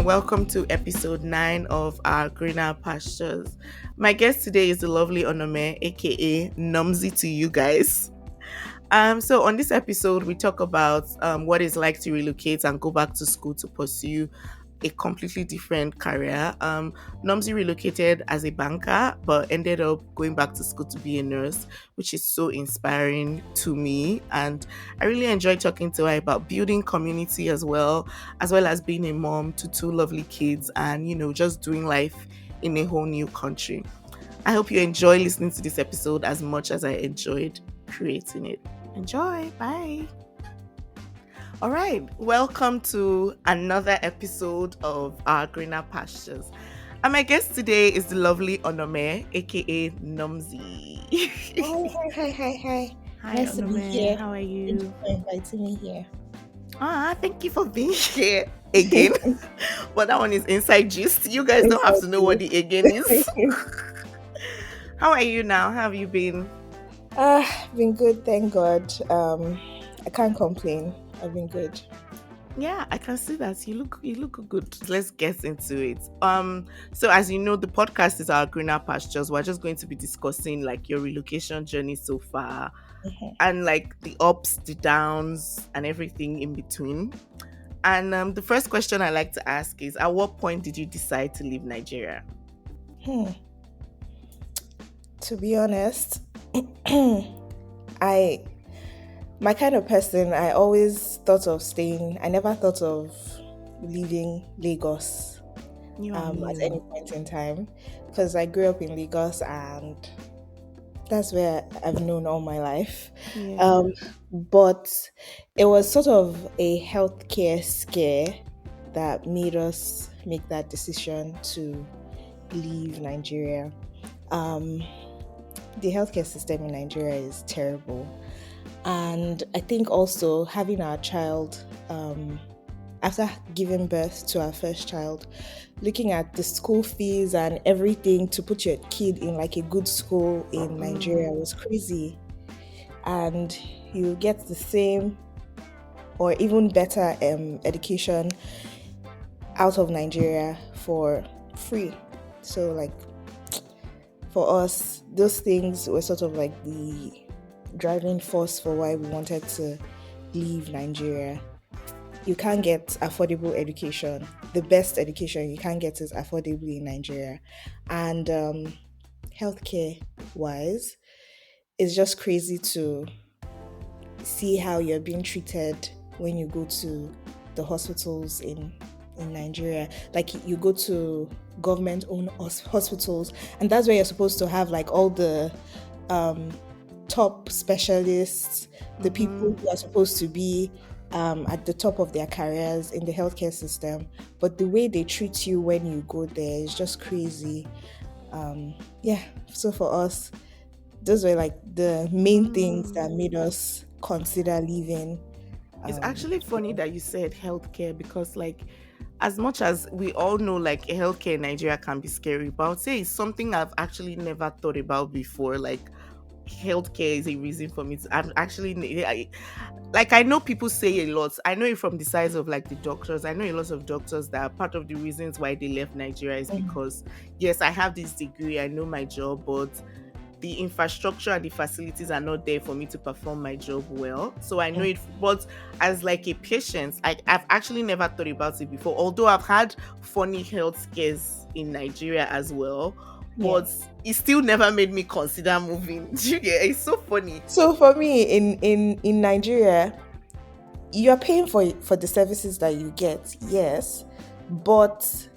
and welcome to episode 9 of Our Greener Pastures. My guest today is the lovely Onome, aka Numzy to you guys. So on this episode, we talk about what it's like to relocate and go back to school to pursue a completely different career. Numzy relocated as a banker, but ended up going back to school to be a nurse, which is so inspiring to me. And I really enjoyed talking to her about building community as well as being a mom to two lovely kids and, just doing life in a whole new country. I hope you enjoy listening to this episode as much as I enjoyed creating it. Enjoy. Bye. All right. Welcome to another episode of Our Greener Pastures. And my guest today is the lovely Onome, aka Numzy. Hi. Hi, Nice to be Onome. here. How are Thank you you? for inviting me here. Thank you for being here again. But that one is inside gist. You guys don't have to know what the again is. How are you now? How have you been? Been good, thank God. I can't complain. I've been good. Yeah, I can see that. You look good. Let's get into it. So as you know, the podcast is Our Greener Pastures. We're just going to be discussing like your relocation journey so far Mhm. and like the ups, the downs, and everything in between. And the first question I like to ask is, at what point did you decide to leave Nigeria? Hmm. To be honest, I my kind of person. I always thought of staying. I never thought of leaving Lagos You at any point in time because I grew up in Lagos and that's where I've known all my life. Yeah. But it was sort of a healthcare scare that made us make that decision to leave Nigeria. Um, the healthcare system in Nigeria is terrible. And I think also having our child, after giving birth to our first child, looking at the school fees and everything to put your kid in like a good school in Nigeria was crazy. And you get the same or even better education out of Nigeria for free. So like for us, those things were sort of like the driving force for why we wanted to leave Nigeria. You can't get affordable education. The best education you can get is affordably in Nigeria. And healthcare wise, it's just crazy to see how you're being treated when you go to the hospitals in Nigeria. Like you go to government-owned hospitals, and that's where you're supposed to have like all the top specialists, the people who are supposed to be at the top of their careers in the healthcare system. But the way they treat you when you go there is just crazy. So for us, those were like the main things that made us consider leaving. It's actually funny that you said healthcare because, like, as much as we all know, like, healthcare in Nigeria can be scary, but I would say it's something I've actually never thought about before. Like, healthcare is a reason for me to. I know people say a lot. I know it from the size of like the doctors. I know a lot of doctors that are part of the reasons why they left Nigeria is because, yes, I have this degree, I know my job, but the infrastructure and the facilities are not there for me to perform my job well. So I know it, but as like a patient, I've actually never thought about it before. Although I've had funny health scares in Nigeria as well, but it still never made me consider moving. It's so funny. So for me, in Nigeria, you're paying for the services that you get, yes, but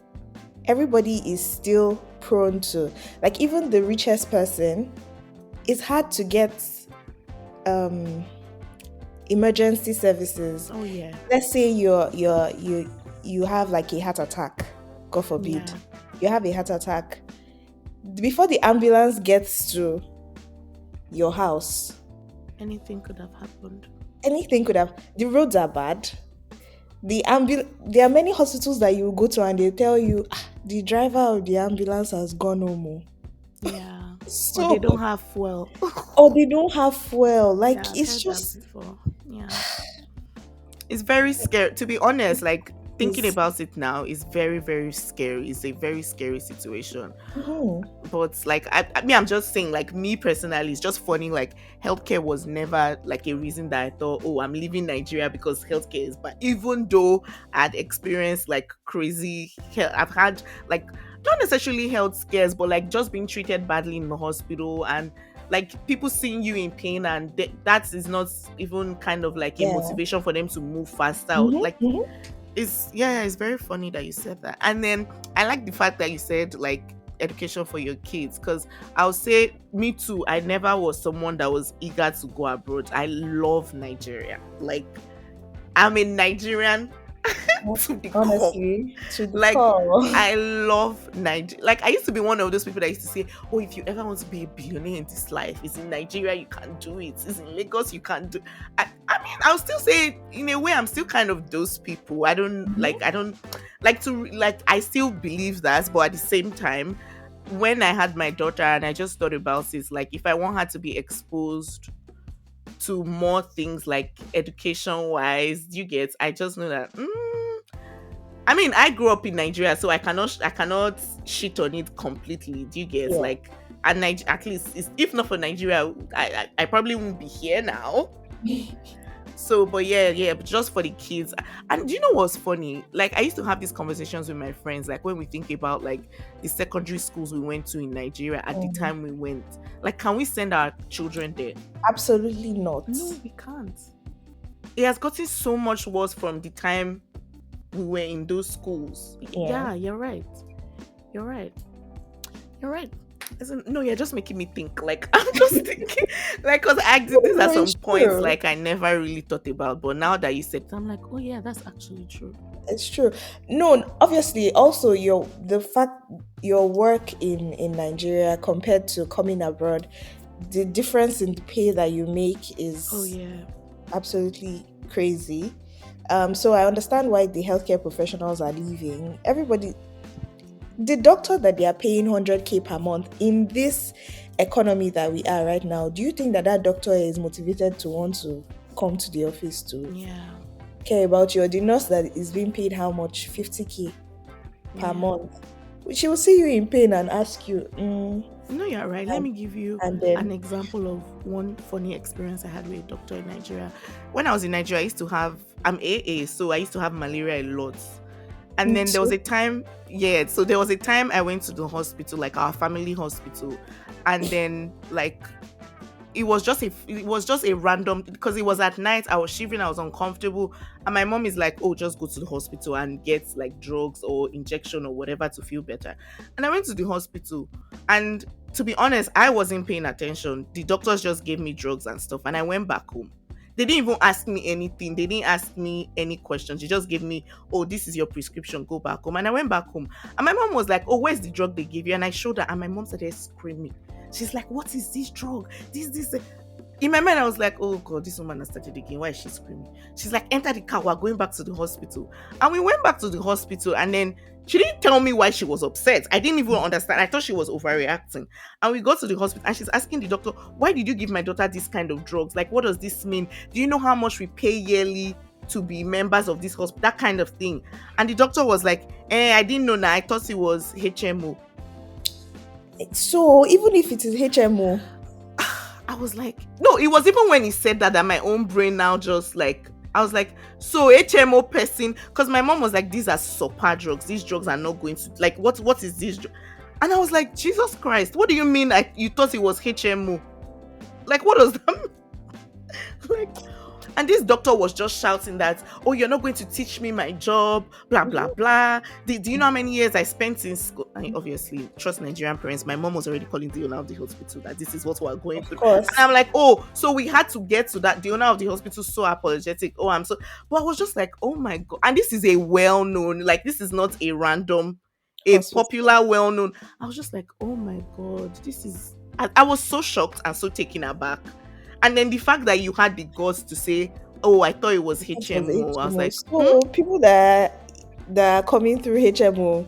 everybody is still prone to, like, even the richest person, it's hard to get emergency services. Oh yeah. Let's say you have like a heart attack, God forbid. Yeah. You have a heart attack. Before the ambulance gets to your house, Anything could have happened. The roads are bad. There are many hospitals that you go to and they tell you the driver of the ambulance has gone home. Yeah. So Or they don't have fuel. or they don't have fuel. Like Yeah, I've it's heard just that before. Yeah. It's very scary. To be honest, like thinking Is about it now is very, very scary. It's a very scary situation. mhm. But like I mean, I'm just saying, like me personally, it's just funny. Like healthcare was never like a reason that I thought, oh, I'm leaving Nigeria because healthcare is bad. Even though I'd experienced like crazy, I've had like not necessarily health scares, but like just being treated badly in the hospital and like people seeing you in pain, and that is not even kind of like a Yeah. motivation for them to move faster. Mhm, Like mhm. it's yeah, it's very funny that you said that. And then I like the fact that you said like education for your kids, because I'll say me too. I never was someone that was eager to go abroad. I love Nigeria. Like I'm a Nigerian to the core. Honestly, to the Like core. I love Nigeria. Like I used to be one of those people that used to say, "Oh, if you ever want to be a billionaire in this life, it's in Nigeria. You can't do it. It's in Lagos. You can't do." I mean, I'll still say, in a way, I'm still kind of those people. I don't like. Mhm. I don't like to like. I still believe that, but at the same time, when I had my daughter and I just thought about it, like if I want her to be exposed to more things like education wise, you get. I just know that. I mean, I grew up in Nigeria, so I cannot shit on it completely. Do you get Yeah. like and at least if not for Nigeria, I probably wouldn't be here now. So, but yeah, yeah, but just for the kids. And do you know what's funny? Like I used to have these conversations with my friends, like when we think about like the secondary schools we went to in Nigeria at the Mhm. time we went. Like, can we send our children there? Absolutely not. No, we can't. It has gotten so much worse from the time we were in those schools. Yeah. Yeah, you're right. You're right. You're right. No, you're just making me think. Like I'm just thinking, like, cause these No, are some it's points true. like I never really thought about, but now that you said, it, I'm like, oh yeah, that's actually true. It's true. No, obviously, also the fact your work in Nigeria compared to coming abroad, the difference in the pay that you make Oh is yeah, absolutely crazy. So I understand why the healthcare professionals are leaving. Everybody, the doctor that they are paying 100K per month in this economy that we are right now, do you think that that doctor is motivated to want to come to the office to yeah, care about you? Or the nurse that is being paid how much? 50K per yeah. month. She will see you in pain and ask you, No, you're right. Let and, me give you and an then, example of one funny experience I had with a doctor in Nigeria. When I was in Nigeria, I used to have I'm AA, so I used to have malaria a lot. And me then there was too. a time, yeah, so there was a time I went to the hospital, like our family hospital, and then like it was just a random, because it was at night, I was shivering, I was uncomfortable, and my mom is like, oh, just go to the hospital and get like drugs or injection or whatever to feel better. And I went to the hospital, and to be honest, I wasn't paying attention. The doctors just gave me drugs and stuff, and I went back home. They didn't even ask me anything. They didn't ask me any questions. They just gave me, oh, this is your prescription, go back home. And I went back home, and my mom was like, oh, where's the drug they gave you? And I showed her, and my mom started screaming. She's like, what is this drug? This. In my mind, I was like, oh God, this woman has started again. Why is she screaming? She's like, enter the car. We're going back to the hospital. And we went back to the hospital. And then she didn't tell me why she was upset. I didn't even understand. I thought she was overreacting. And we got to the hospital and she's asking the doctor, why did you give my daughter this kind of drugs? Like, what does this mean? Do you know how much we pay yearly to be members of this hospital? That kind of thing. And the doctor was like, I didn't know now. I thought it was HMO. So even if it is HMO, I was like, no, it was even when he said that my own brain now just like, I was like, so HMO person, because my mom was like, these are super drugs. These drugs are not going to like what is this? And I was like, Jesus Christ, what do you mean? You thought it was HMO? Like, what does that mean? Like, and this doctor was just shouting that, oh, you're not going to teach me my job, blah, blah, mhm, blah. Do you know how many years I spent in school? I mean, obviously, trust Nigerian parents. My mom was already calling the owner of the hospital that this is what we're going of through. And course, I'm like, oh, so we had to get to that. The owner of the hospital so apologetic. Oh, I'm so, but I was just like, oh my God. And this is a well-known, like, this is not a random, a hospital. popular, well-known. I was just like, oh my God, this is, I was so shocked and so taken aback. And then the fact that you had the guts to say, "Oh, I thought it was That was HMO." I was HMO. like, "Hmm." So people that are coming through HMO,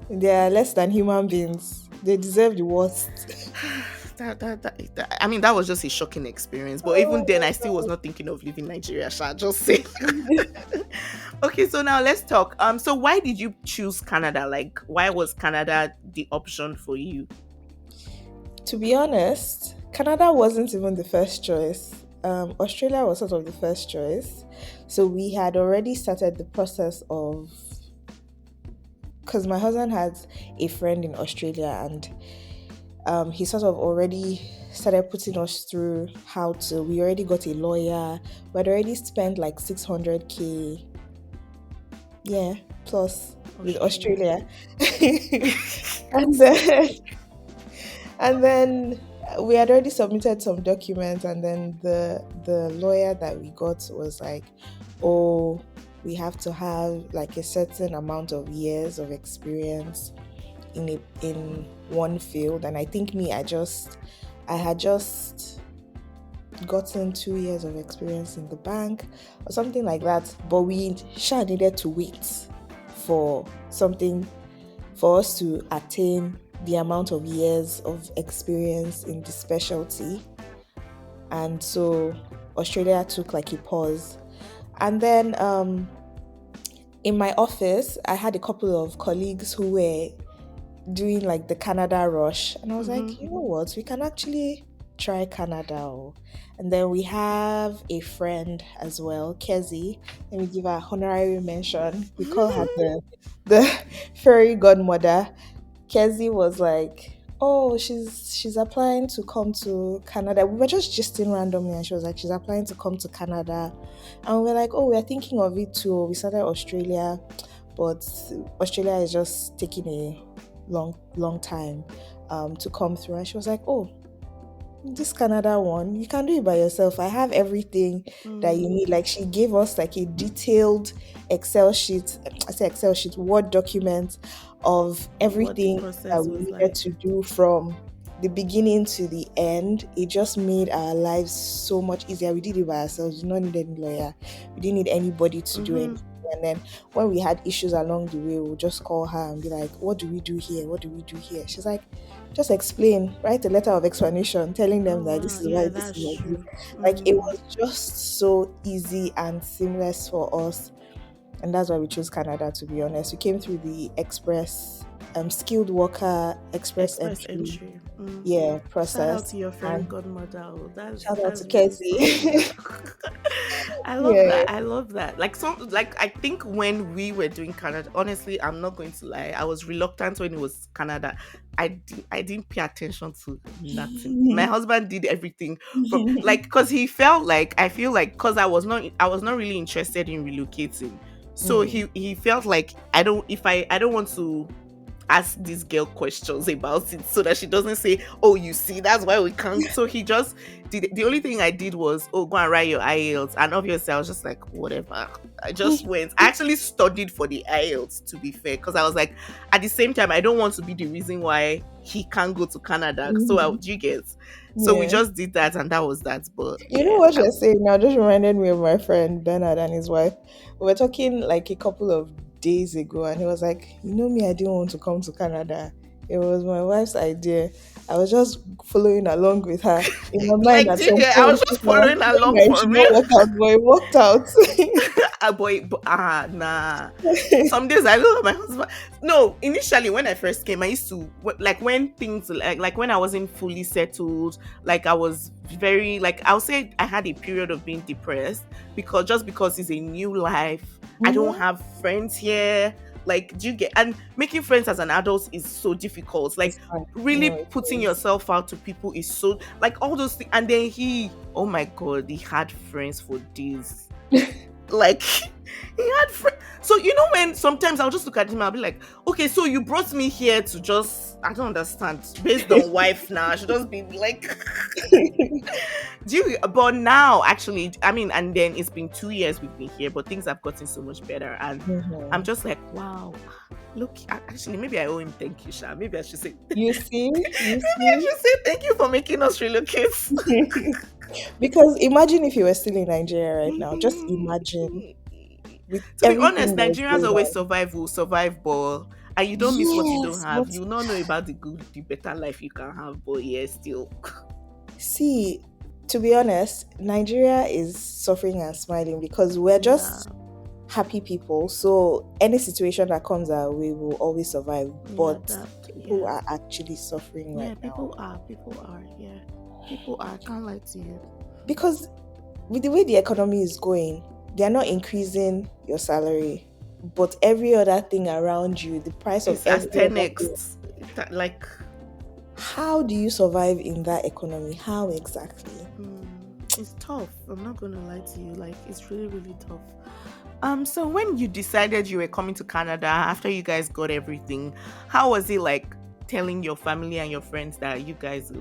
they are less than human beings. They deserve the worst. I mean, that was just a shocking experience. But even then, I still was not thinking of leaving Nigeria. Shall I just say? Okay, so now let's talk. So why did you choose Canada? Like, why was Canada the option for you? To be honest, Canada wasn't even the first choice. Australia was sort of the first choice. So we had already started the process of, because my husband had a friend in Australia, and he sort of already started putting us through how to. We already got a lawyer. We had already spent like 600K, yeah, plus with Australia. Australia. and then and then we had already submitted some documents, and then the lawyer that we got was like, oh, we have to have like a certain amount of years of experience in one field. And I think I had just gotten 2 years of experience in the bank or something like that, but we sure needed to wait for something for us to attain the amount of years of experience in the specialty. And so Australia took like a pause. And then in my office, I had a couple of colleagues who were doing like the Canada rush. And I was like, you know what? We can actually try Canada. And then we have a friend as well, Kezi. Let me give her a honorary mention. We call her the fairy godmother. Kezi was like, oh, she's applying to come to Canada. We were just gisting randomly, and she was like, she's applying to come to Canada. And we were like, oh, we're thinking of it too. We started Australia, but Australia is just taking a long time to come through. And she was like, oh, this Canada one, you can do it by yourself. I have everything that you need. Like, she gave us like a detailed Excel sheet, I say Excel sheet, Word document of What the everything that process we was needed like. to do from the beginning to the end. It just made our lives so much easier. We did it by ourselves. We did not need any lawyer. We didn't need anybody to do anything. And then when we had issues along the way, we'll just call her and be like, what do we do here? What do we do here? She's like, just explain, write a letter of explanation telling them Oh that this wow, is why yeah, this is that's like this. true. Like, it was just so easy and seamless for us. And that's why we chose Canada, to be honest. We came through the express, skilled worker express Express entry, entry. yeah, Shout out process. to your fairy And godmother. Oh, shout out to that's really something. Casey. I love Yeah. that. I love that. Like I think when we were doing Canada, honestly, I'm not going to lie. I was reluctant when it was Canada. I didn't pay attention to nothing. My husband did everything from like because he felt like I feel like because I was not really interested in relocating. So Mm. he felt like I don't want to ask this girl questions about it so that she doesn't say, oh, you see, that's why we can't. So he just did the only thing I did was, oh, go and write your IELTS. And obviously I was just like, whatever. I just went. I actually studied for the IELTS, to be fair, because I was like, at the same time, I don't want to be the reason why he can't go to Canada. So do you get? So we Yeah. just did that and that was that. But You know yeah, what you're saying now just reminded me of my friend Bernard and his wife. We were talking like a couple of days ago, and he was like, you know me, I didn't want to come to Canada. It was my wife's idea. I was just following along with her. In my mind like, at do you some get? I was point, just following along it for should real. not work out, but it worked out. Boy, nah. Some days I look at my husband. No, initially when I first came, I used to like when things like when I wasn't fully settled, like I was very like I'll say I had a period of being depressed because it's a new life. I don't Mhm. have friends here. Like, do you get? And making friends as an adult is so difficult. Like, It's fine. really No, it putting is. yourself out to people is so like all those things. And then oh my god, he had friends for days. Like he had so you know when sometimes I'll just look at him, I'll be like, okay, so you brought me here to just I don't understand based on wife now. I should just be like do you but now actually I mean and then it's been 2 years we've been here, but things have gotten so much better and I'm Mhm. just like, wow, look actually maybe I owe him thank you, Sha. Maybe I should say maybe You see, you I see. should say thank you for making us relocate. Because imagine if you were still in Nigeria right now. Just imagine with To be everything honest, that is Nigerians going always on. survive, will survive, but And you don't miss what you don't Yes, have. but You will not know about the good, the better life you can have. But yeah, still. see, to be honest, Nigeria is suffering and smiling because we're Yeah. just happy people. So any situation that comes our way will always survive. Yeah, But that. people Yeah. are actually suffering Yeah, right now. people are, yeah. People are, I can't lie to you. Because with the way the economy is going, they're not increasing your salary. But every other thing around you, the price of It's as every other thing, 10x. Like, how do you survive in that economy? How exactly? it's tough. I'm not gonna lie to you. Like, it's really, really tough. So when you decided you were coming to Canada after you guys got everything, how was it like telling your family and your friends that you guys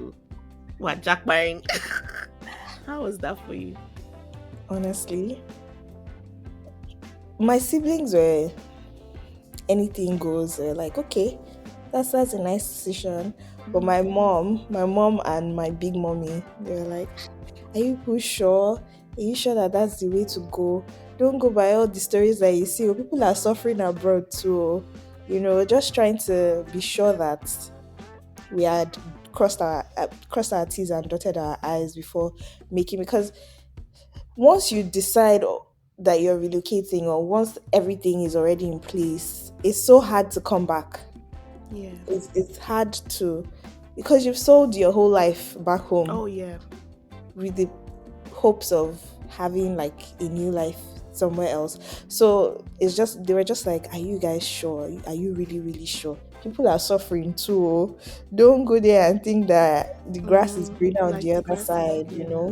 were jackpotting? How was that for you? Honestly, my siblings were anything goes. They're like, okay, that's a nice decision. But my mom and my big mommy, they were like, are you people sure? Are you sure that that's the way to go? Don't go by all the stories that you see. Oh, people are suffering abroad too. Oh. Just trying to be sure that we had crossed our T's and dotted our I's before making. Because once you decide that you're relocating, or once everything is already in place, it's so hard to come back. Yeah. It's hard to, because you've sold your whole life back home Oh yeah. with the hopes of having like a new life somewhere else. So it's just, they were just like, are you guys sure? Are you really, really sure? People are suffering too. Oh. Don't go there and think that the grass is greener on Like the the other grass is, side, yeah.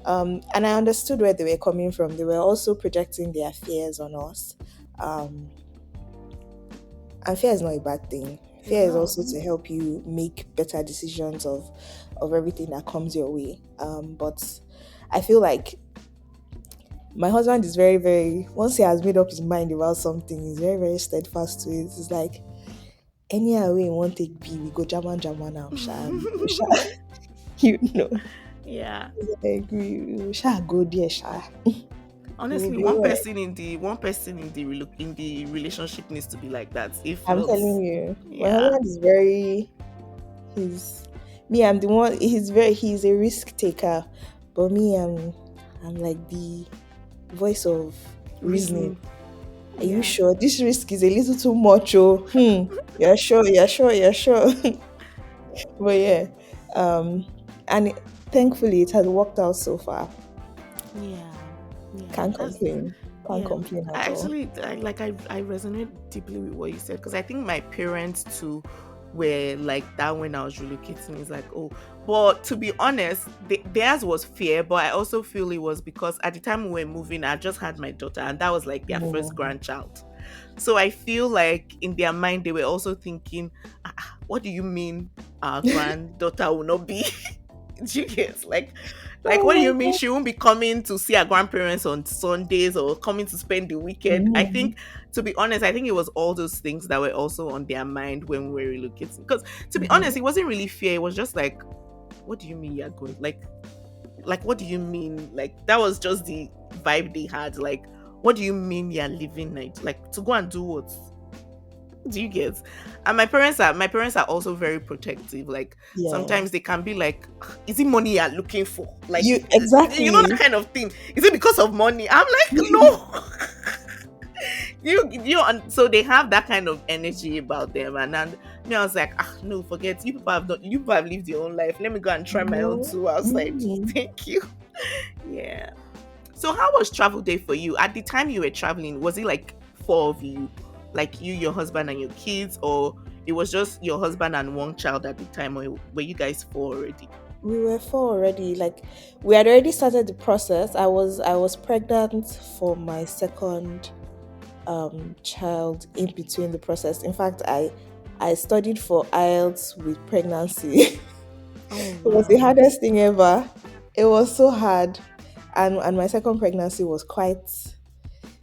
And I understood where they were coming from. They were also projecting their fears on us. Um, and fear is not a bad thing. It's Fear is not. also to help you make better decisions of everything that comes your way. But I feel like my husband is very, very, once he has made up his mind about something, he's very, very steadfast to it. It's like, any way you want to take B, we go German German now, sha. We go sha. You know, Yeah. like we shall go there, sha. We will Honestly, be alright. one person in the in the relationship needs to be like that. If I'm not, telling you, my yeah. husband is very, he's, me, I'm the one, he's a risk taker. But me, I'm like the voice of reasoning. Reasoning. Are you Yeah. sure? This risk is a little too much, oh. You're sure, you're sure, you're sure. But yeah. And thankfully it has worked out so far. Yeah. Yeah. Can't That's complain. Can't Yeah, complain I at all. actually I resonate deeply with what you said because I think my parents too were like that when I was relocating. It's like, oh, but to be honest, theirs was fear, but I also feel it was because at the time we were moving, I just had my daughter, and that was like their first Mm. grandchild. So I feel like in their mind they were also thinking, what do you mean our granddaughter will not be? Do you get like Oh what do my you mean god. she won't be coming to see her grandparents on Sundays or coming to spend the weekend? I Mhm. think, to be honest, I think it was all those things that were also on their mind when we were relocating. Because to be honest, Mhm. it wasn't really fear. It was just like, what do you mean you're going? Like what do you mean? Like that was just the vibe they had. Like, what do you mean you're living night? Like to go and do what? Do you get? And my parents are also very protective. Like Yeah. sometimes they can be like, is it money you're looking for? Like You you know that exactly. kind of thing. Is it because of money? I'm like, no. And so they have that kind of energy about them. And me, I was like, no, forget, you people have lived your own life. Let me go and try my own No. too outside. Mhm. Thank you. Yeah. So how was travel day for you? At the time you were traveling, was it like four of you? Like you, your husband and your kids, or it was just your husband and one child at the time, or were you guys four already? We were four already. Like we had already started the process. I was pregnant for my second child in between the process. In fact, I studied for IELTS with pregnancy. Oh It was the wow. hardest thing ever. It was so hard. And my second pregnancy was quite,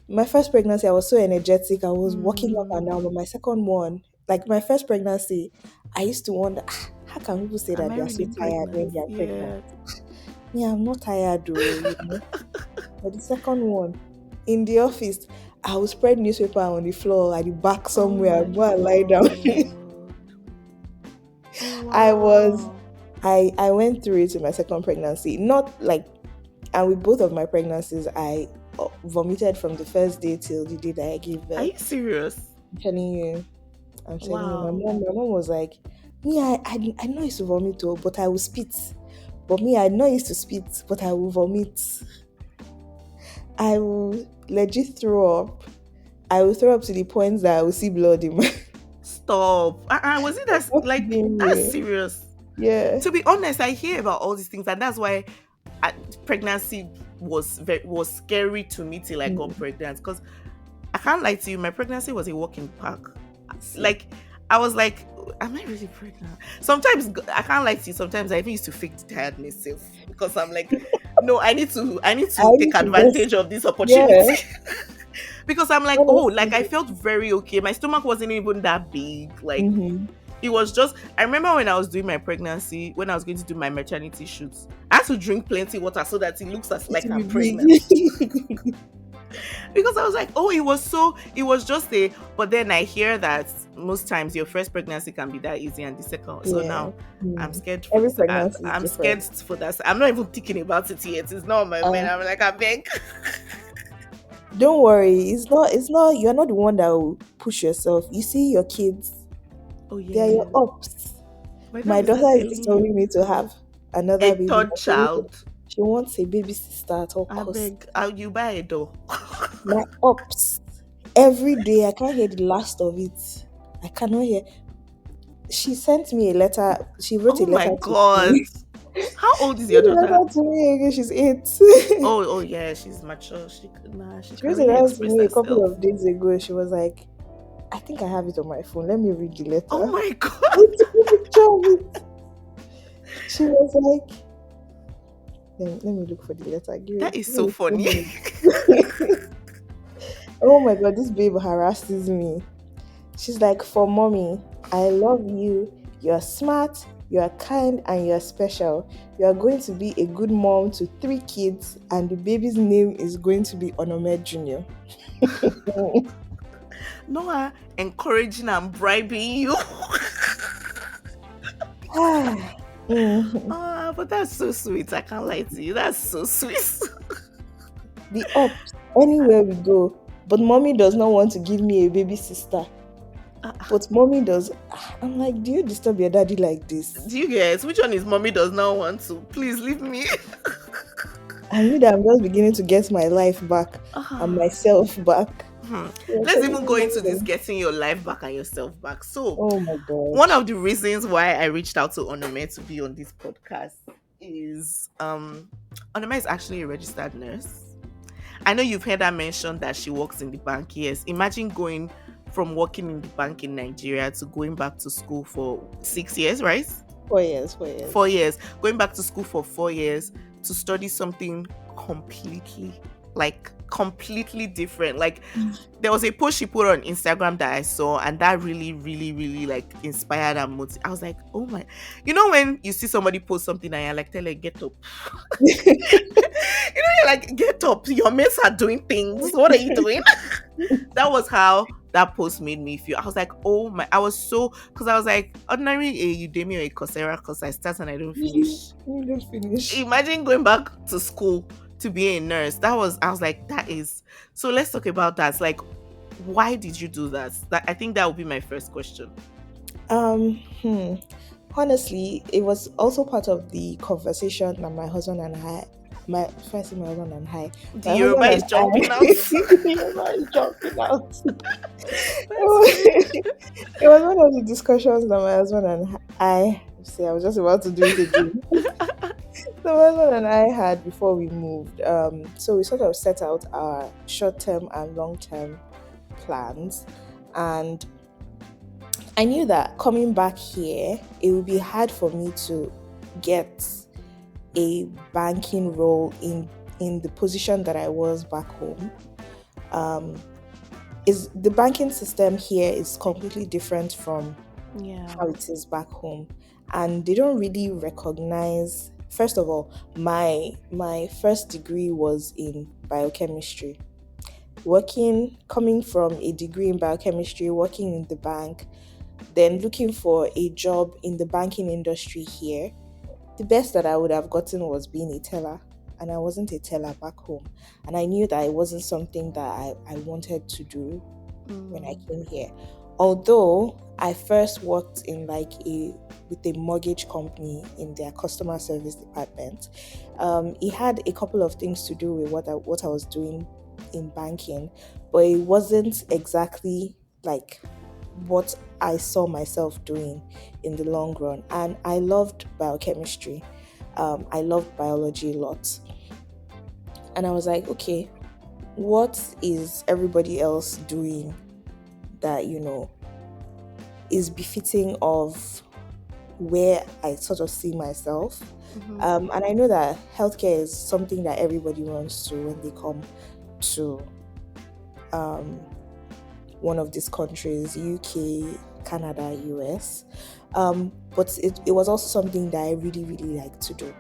my first pregnancy I was so energetic. I was walking up and Mm, down, but my second one, like my first pregnancy, I used to wonder, how can people say am that I they are so really tired pregnant? when they are pregnant? Yeah. Yeah, I'm not tired though. But the second one, in the office, I will spread newspaper on the floor at the back Oh somewhere my and go and lie down. god. I was Wow. I went through it in my second pregnancy. Not like, and with both of my pregnancies, I vomited from the first day till the day that I gave Are birth. you serious? I'm telling you, I'm telling you. Wow. My mom was like, me, I know I used to vomit, oh, but I will spit. But me, I know I used to spit, but I will vomit. I will legit throw up. I will throw up to the point that I will see blood in my. Stop. Was it that Not like kidding that's you. serious? Yeah. To be honest, I hear about all these things, and that's why pregnancy was scary to me till I got Mm. pregnant. Because I can't lie to you, my pregnancy was a walking park. See, Like I was like, am I really pregnant? Sometimes I can't lie to you. Sometimes I even used to fake tiredness self because I'm like, no, I need I to take need to just, advantage of this opportunity. yeah. Because I'm like, oh, like I Honestly. felt very okay. My stomach wasn't even that big. Like Mm-hmm. it was just, I remember when I was doing my pregnancy, when I was going to do my maternity shoots, I had to drink plenty water so that it looks as It like will I'm be pregnant. big. Because I was like, oh, it was just a, but then I hear that most times your first pregnancy can be that easy and the second. So Yeah. now I'm Mm. scared for Every this. pregnancy is I'm scared different. for that. I'm not even thinking about it yet. It's not on my mind. Uh, I'm like, I beg. don't worry. It's not, you're not the one that will push yourself. You see your kids, Oh, they're your yeah. ups. My My dad is not daughter is telling you. disturbing me to have A another baby. third child. She wants a baby sister at all I costs. beg. You buy a door. My ups. Every day I can't hear the last of it. I cannot hear. She sent me a letter. She wrote a Oh my letter to God. me. How old is She your wrote a daughter? letter to me again. She's 8. Oh yeah, she's mature. She She can wrote a really letter to express me a couple herself. of days ago. She was like, I think I have it on my phone. Let me read the Oh letter. my I God. took a picture of it. She was like, let me look for the letter. That is Give so me two funny. minutes. Oh my god, this babe harasses me. She's like, for mommy, I love you. You're smart, you're kind, and you're special. You are going to be a good mom to 3 kids, and the baby's name is going to be Onome Jr. Noah encouraging and bribing you. Mhm. But that's so sweet. I can't lie to you. That's so sweet. The ups, anywhere we go. But mommy does not want to give me a baby sister. But mommy does. I'm like, do you disturb your daddy like this? Do you guys? Which one is mommy does not want to? Please leave me. I mean that I'm just beginning to get my life back and Ah, myself back. hmm. You're Let's telling even me go into this mommy. getting your life back and yourself back. So, Oh my god. one of the reasons why I reached out to Onome to be on this podcast is Onome is actually a registered nurse. I know you've heard her mention that she works in the bank. Yes. Imagine going from working in the bank in Nigeria to going back to school for 6 years, right? 4 years, 4 years. 4 years. Going back to school for 4 years to study something completely different. Like there was a post she put on Instagram that I saw, and that really, really, really like inspired and motivated. I was like, oh my, when you see somebody post something and you're like, tell her get up. You're like, get up. Your mates are doing things. What are you doing? That was how that post made me feel. I was like, oh my, I was so, because I was like, ordinary a Udemy or a Coursera because I start and I don't finish. You don't finish. Imagine going back to school to be a nurse. I was like, that is, so let's talk about that. Like, why did you do that? I think that would be my first question. Um, hmm. Honestly, it was also part of the conversation that my husband and I, my first my husband and I, The my Yoruba husband is and I, jumping out. you know, he's jumping out. That's great. It was one of the discussions that my husband and I, see, I was just about to do it again. So my husband and I had before we moved. So we sort of set out our short-term and long-term plans, and I knew that coming back here, it would be hard for me to get a banking role in the position that I was back home. Um, is the banking system here is completely different from Yeah. how it is back home, and they don't really recognize. First of all, my first degree was in biochemistry. working, coming from a degree in biochemistry, working in the bank, then looking for a job in the banking industry here, the best that I would have gotten was being a teller. And I wasn't a teller back home. And I knew that it wasn't something that I wanted to do when I Mm. came here. Although I first worked in like a with a mortgage company in their customer service department. It had a couple of things to do with what I was doing in banking, but it wasn't exactly like what I saw myself doing in the long run. And I loved biochemistry. I loved biology a lot. And I was like, okay, what is everybody else doing that, is befitting of where I sort of see myself? Mm-hmm. And I know that healthcare is something that everybody wants to when they come to um, one of these countries, UK, Canada, US. But it was also something that I really, really like to do.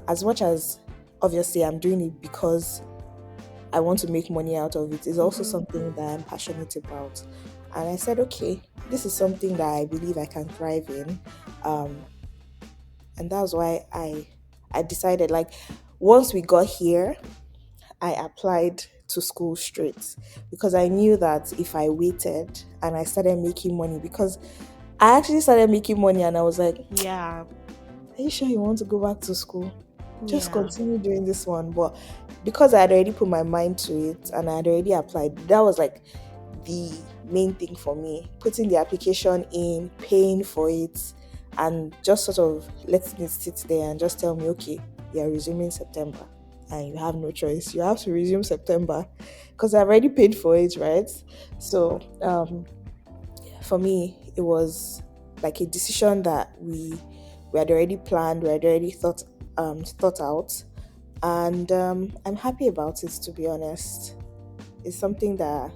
As much as obviously I'm doing it because I want to make money out of it, it's also Mm-hmm. something that I'm passionate about. And I said, okay, this is something that I believe I can thrive in. Um, and that's why I decided, like, once we got here, I applied to school straight, because I knew that if I waited and I started making money, because I actually started making money and I was like, Yeah. are you sure you want to go back to school? Just Yeah. continue doing this one. But because I had already put my mind to it and I had already applied, that was like the main thing for me. Putting the application in, paying for it, and just sort of letting it sit there and just tell me, okay, you're resuming September. And you have no choice. You have to resume September because I've already paid for it, right? So for me, it was like a decision that we had already planned, we had already thought out, and I'm happy about it. To be honest, it's something that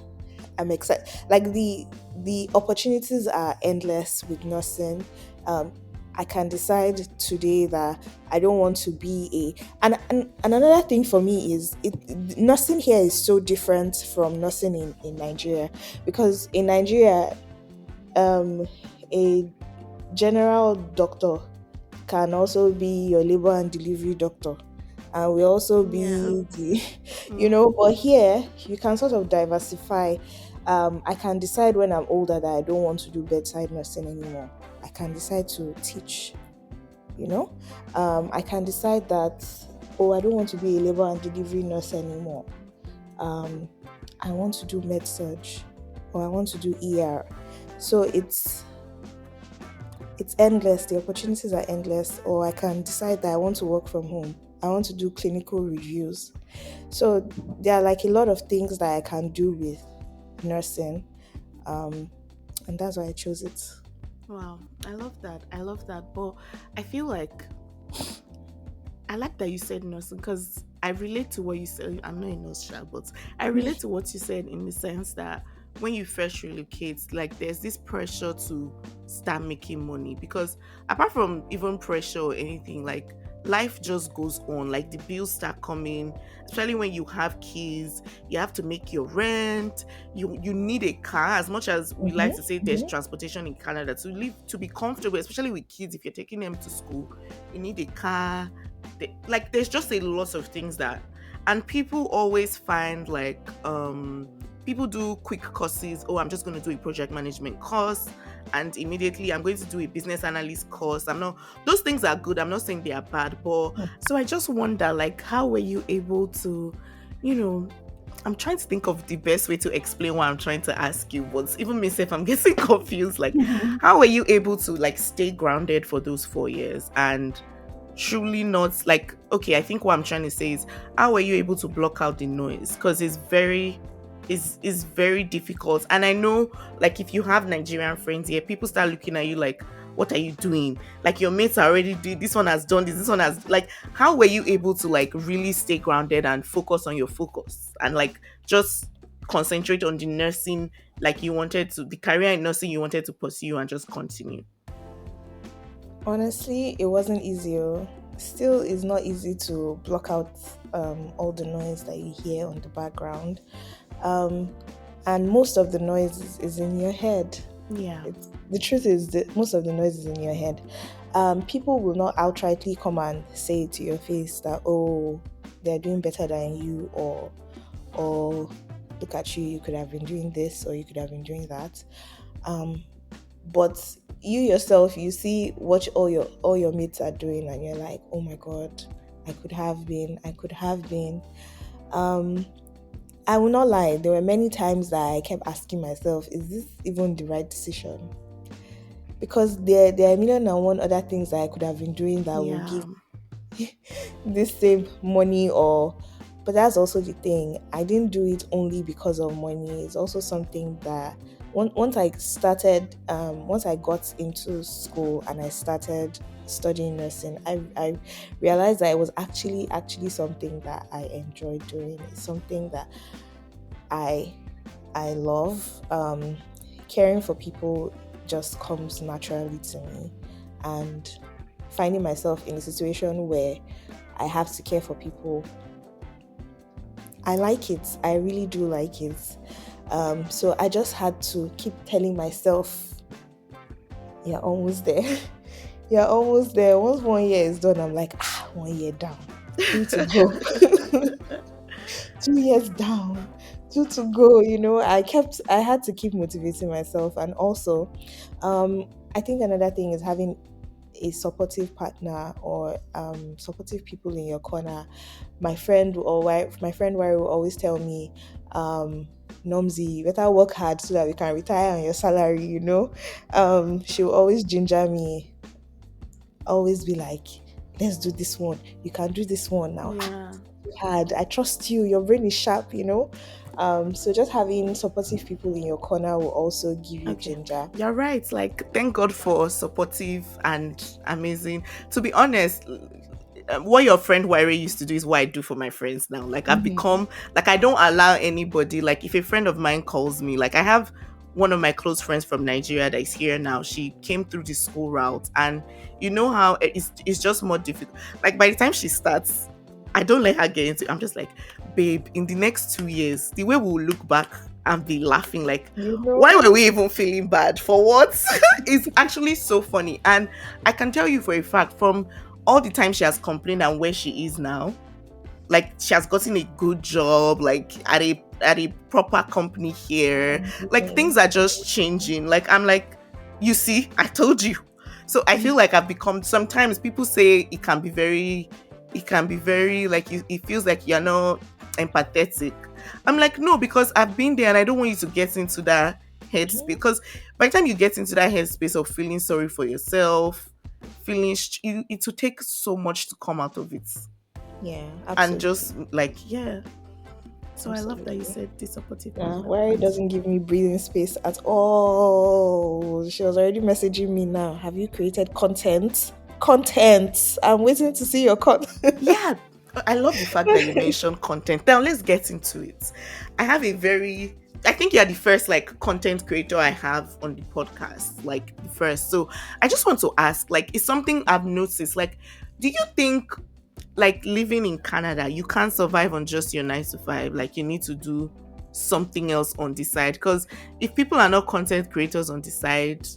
I'm excited. Like the opportunities are endless with nursing. Um, I can decide today that I don't want to be and another thing for me is nursing here is so different from nursing in Nigeria, because in Nigeria, um, a general doctor can also be your labor and delivery doctor, and will also Yeah. be the Mm. but here you can sort of diversify. I can decide when I'm older that I don't want to do bedside nursing anymore. I can decide to teach, I can decide that, oh, I don't want to be a labor and delivery nurse anymore. um, I want to do med surge, or I want to do ER. So it's endless. The opportunities are endless. Or I can decide that I want to work from home. I want to do clinical reviews. So there are like a lot of things that I can do with nursing, um, and that's why I chose it. Wow. I love that. I love that. But I feel like I like that you said nursing because I relate to what you said. I'm not a nurse, but I relate to what you said in the sense that when you first relocate, like there's this pressure to start making money because apart from even pressure or anything, like life just goes on. Like the bills start coming, especially when you have kids, you have to make your rent. You need a car. As much as we like to say there's transportation in Canada to live to be comfortable, especially with kids, if you're taking them to school, you need a car. Like there's just a lot of things that, and people always find like people do quick courses. Oh, I'm just going to do a project management course and immediately I'm going to do a business analyst course. I'm not, those things are good, I'm not saying they are bad, but so I just wonder like how were you able to, you know, I'm trying to think of the best way to explain what I'm trying to ask you, but even myself, I'm getting confused. Like, how were you able to like stay grounded for those 4 years and truly not like okay, I think what I'm trying to say is how were you able to block out the noise? Because it's very is very difficult. And I know like if you have Nigerian friends here, people start looking at you like, what are you doing? Like your mates are already doing this one has done this one has like how were you able to like really stay grounded and focus on your focus and like just concentrate on the nursing like you wanted to the career in nursing you wanted to pursue and just continue? Honestly, it wasn't easy. Oh. still is not easy to block out all the noise that you hear on the background. Um, and most of the noise is in your head. Yeah. The truth is that most of the noise is in your head. People will not outrightly come and say to your face that, oh, they're doing better than you, or look at you, you could have been doing this or you could have been doing that. Um, but you yourself, you see what all your mates are doing, and you're like, oh my god, I could have been. Um, I will not lie, there were many times that I kept asking myself, is this even the right decision? Because there are a million and one other things that I could have been doing that will Yeah. give this same money, or but that's also the thing, I didn't do it only because of money. It's also something that once I got into school and I started studying nursing, I realized that it was actually something that I enjoyed doing. It's something that I I love. Caring for people just comes naturally to me, and finding myself in a situation where I have to care for people, I like it. I really do like it. So I just had to keep telling myself, you're almost there. You're almost there. Once 1 year is done, I'm like, 1 year down, three to go. 2 years down, two to go. I had to keep motivating myself. And also, I think another thing is having a supportive partner, or supportive people in your corner. My friend Wari will always tell me, Numzy, you better work hard so that we can retire on your salary. She will always ginger me, always be like, let's do this one. You can do this one now. Yeah. Hard. I trust you. Your brain is sharp. So just having supportive people in your corner will also give you Okay. ginger. You're right. Like, thank God for supportive and amazing. To be honest, what your friend Wire used to do is what I do for my friends now. Like, I've Mhm. become, like, I don't allow anybody, like, if a friend of mine calls me, like, I have one of my close friends from Nigeria that is here now. She came through the school route, and you know how it's just more difficult. Like, by the time she starts, I don't let her get into it. I'm just like, babe, in the next 2 years, the way we'll look back and be laughing, like, You why know? were we even feeling bad? For what? It's actually so funny. And I can tell you for a fact, from all the time she has complained and where she is now, like, she has gotten a good job, like, at a proper company here. Like, Amazing. things are just changing. Like, I'm like, you see, I told you. So I feel like I've become, sometimes people say it can be very like, it feels like you're not empathetic. I'm like, no, because I've been there and I don't want you to get into that headspace. Mhm. Because by the time you get into that headspace of feeling sorry for yourself, it will take so much to come out of it. Yeah, And absolutely. just like, yeah. So I love that you Absolutely. said the supportive Yeah, partner Wari part. doesn't give me breathing space at all. She was already messaging me now. Have you created content? Content. I'm waiting to see your content. Yeah, I love the fact that you mentioned content. Now let's get into it. I think you're the first like content creator I have on the podcast, like the first. So I just want to ask, like, it's something I've noticed. Like, do you think, like, living in Canada, you can't survive on just your 9 to 5? Like, you need to do something else on the side. Because if people are not content creators on the side,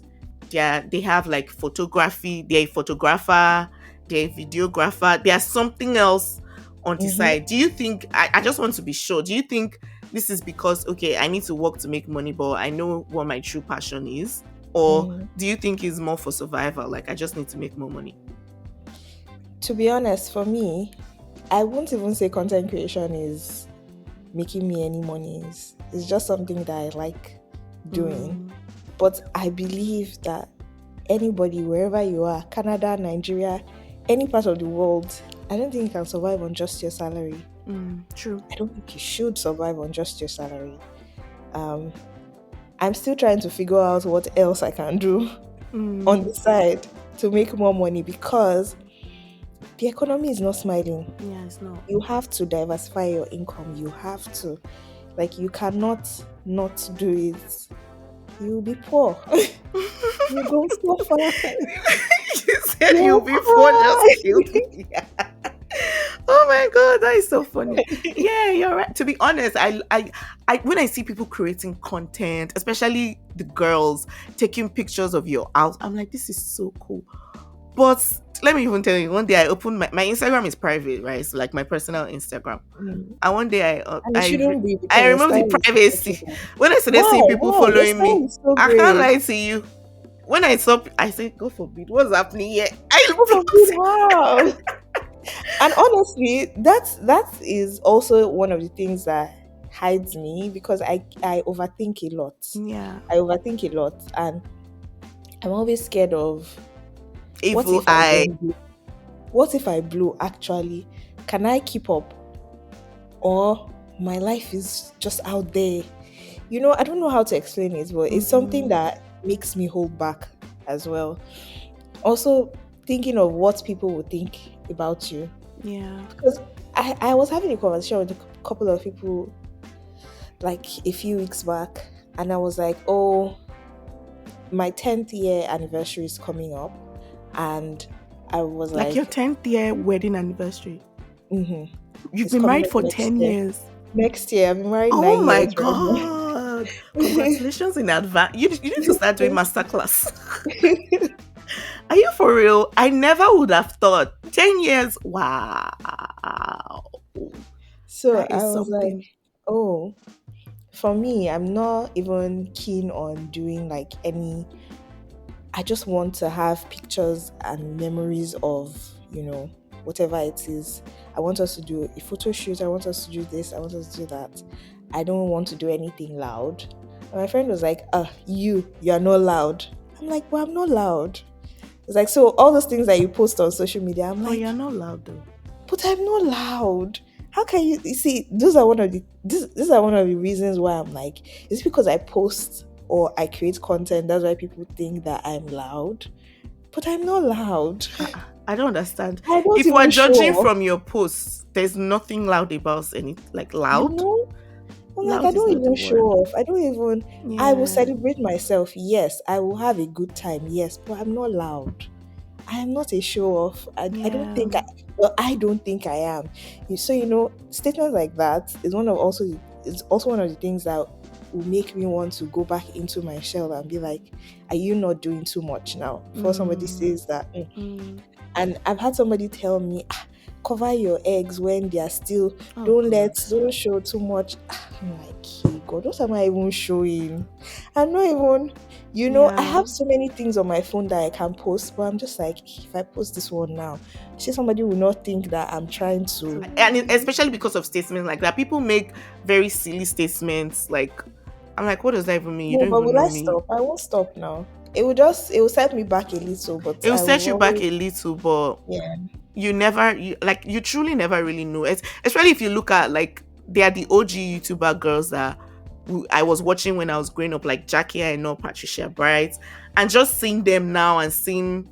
they have like photography, they're a photographer, they're a videographer, there's something else on the Mm-hmm. side. Do you think, I just want to be sure, do you think this is because, okay, I need to work to make money, but I know what my true passion is? Or Mm. do you think it's more for survival? Like, I just need to make more money? To be honest, for me, I won't even say content creation is making me any money. It's just something that I like doing. Mm, But I believe that anybody, wherever you are, Canada, Nigeria, any part of the world, I don't think you can survive on just your salary. true. I don't think you should survive on just your salary. Um, I'm still trying to figure out what else I can do on Mm, the side to make more money, because the economy is not smiling. yeah, it's not. You have to diversify your income. You have to. Like, you cannot not do it. You'll be poor. You go so far. said You you will before just killed cry. me. Oh my god, that is so funny. Yeah, you're right. To be honest, I when I see people creating content, especially the girls taking pictures of your house, I'm like, this is so cool. But let me even tell you, one day I opened my Instagram is private, right? So like my personal Instagram. Mm. And one day And it shouldn't be I because your removed the style is privacy. beautiful. When I started Why? seeing people Why? Your following style me, is so I can't great. lie to you. When I saw, I said, "God forbid, what's happening here?" I God forbid how. And honestly, that is also one of the things that hides me because I overthink a lot. yeah, I overthink a lot, and I'm always scared of what evil if I eye. don't blow? What if I blow? Actually, can I keep up, or my life is just out there? I don't know how to explain it, but it's something Mm, that makes me hold back as well. Also, thinking of what people would think about you. yeah, Because I was having a conversation with a couple of people like a few weeks back, and I was like, oh, my 10th year anniversary is coming up. And I was like your like, 10th year wedding anniversary. mm-hmm, You've it's been coming married up for next 10 year. years. Next year, I've been married Oh 9 my years right god! now. Congratulations in advance. You need to start doing Thank masterclass. Are you for real? I never would have thought. 10 years. Wow. So That I is was like, something. oh, for me, I'm not even keen on doing like any. I just want to have pictures and memories of, whatever it is. I want us to do a photo shoot. I want us to do this. I want us to do that. I don't want to do anything loud. And my friend was like, you are not loud. I'm like, well, I'm not loud. It's like, so all those things that you post on social media, I'm But like, you're not loud though. but I'm not loud. How can you see? Those are one of the these are one of the reasons why I'm like, it's because I post or I create content. That's why people think that I'm loud. But I'm not loud. I don't understand. I don't If we're even show judging off. from your posts, there's nothing loud about any like You loud. know, I'm like, I Loud is don't not the even show word. off. I will Yeah. celebrate myself. Yes, I will have a good time. Yes, but I'm not loud. I am not a show off. I don't Yeah. think I don't think I am. So statements like that is also one of the things that will make me want to go back into my shell and be like, are you not doing too much now? Before somebody Mm, says that. mm. And I've had somebody tell me, cover your eggs when they are still, Oh God. don't show too much. I'm like, hey God, what am I even showing? I'm not even, I Yeah. have so many things on my phone that I can post, but I'm just like, if I post this one now, see, somebody will not think that I'm trying to. Especially because of statements like that, people make very silly statements. Like, I'm like, what does that even mean? You No, don't but even will know I me. stop? I won't stop now. It will set me back a little, but It will I set will you back always, a little, but yeah. you truly never really know. Especially if you look at like they are the OG YouTuber girls that I was watching when I was growing up, like Jackie, I know Patricia Bright, and just seeing them now and seeing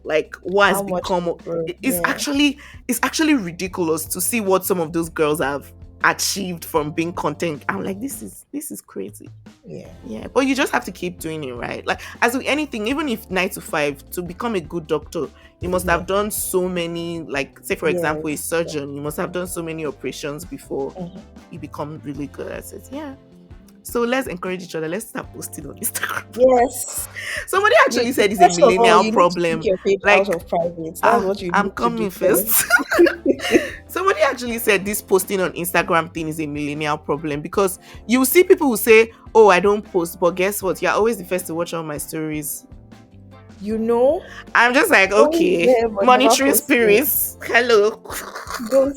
like what has How much become they've grown. it's Yeah, actually ridiculous to see what some of those girls have achieved from being content. I'm like, this is crazy. yeah, Yeah, but you just have to keep doing it, right? Like as with anything, even if 9 to 5, to become a good doctor, you must yeah, have done so many, like say for example, a yes. surgeon, you must have done so many operations before Mhm. you become really good at it. Yeah. So let's encourage each other. Let's start posting on Instagram. Yes. Somebody actually said it's a First of all, millennial you need to take problem. your page out Like, of private. That's what you I'm need to do coming first. first. Somebody actually said this posting on Instagram thing is a millennial problem because you see people who say, "Oh, I don't post," but guess what? You're always the first to watch all my stories. You know, I'm just like, always okay, there but never monitoring posting. spirits. Hello. Don't.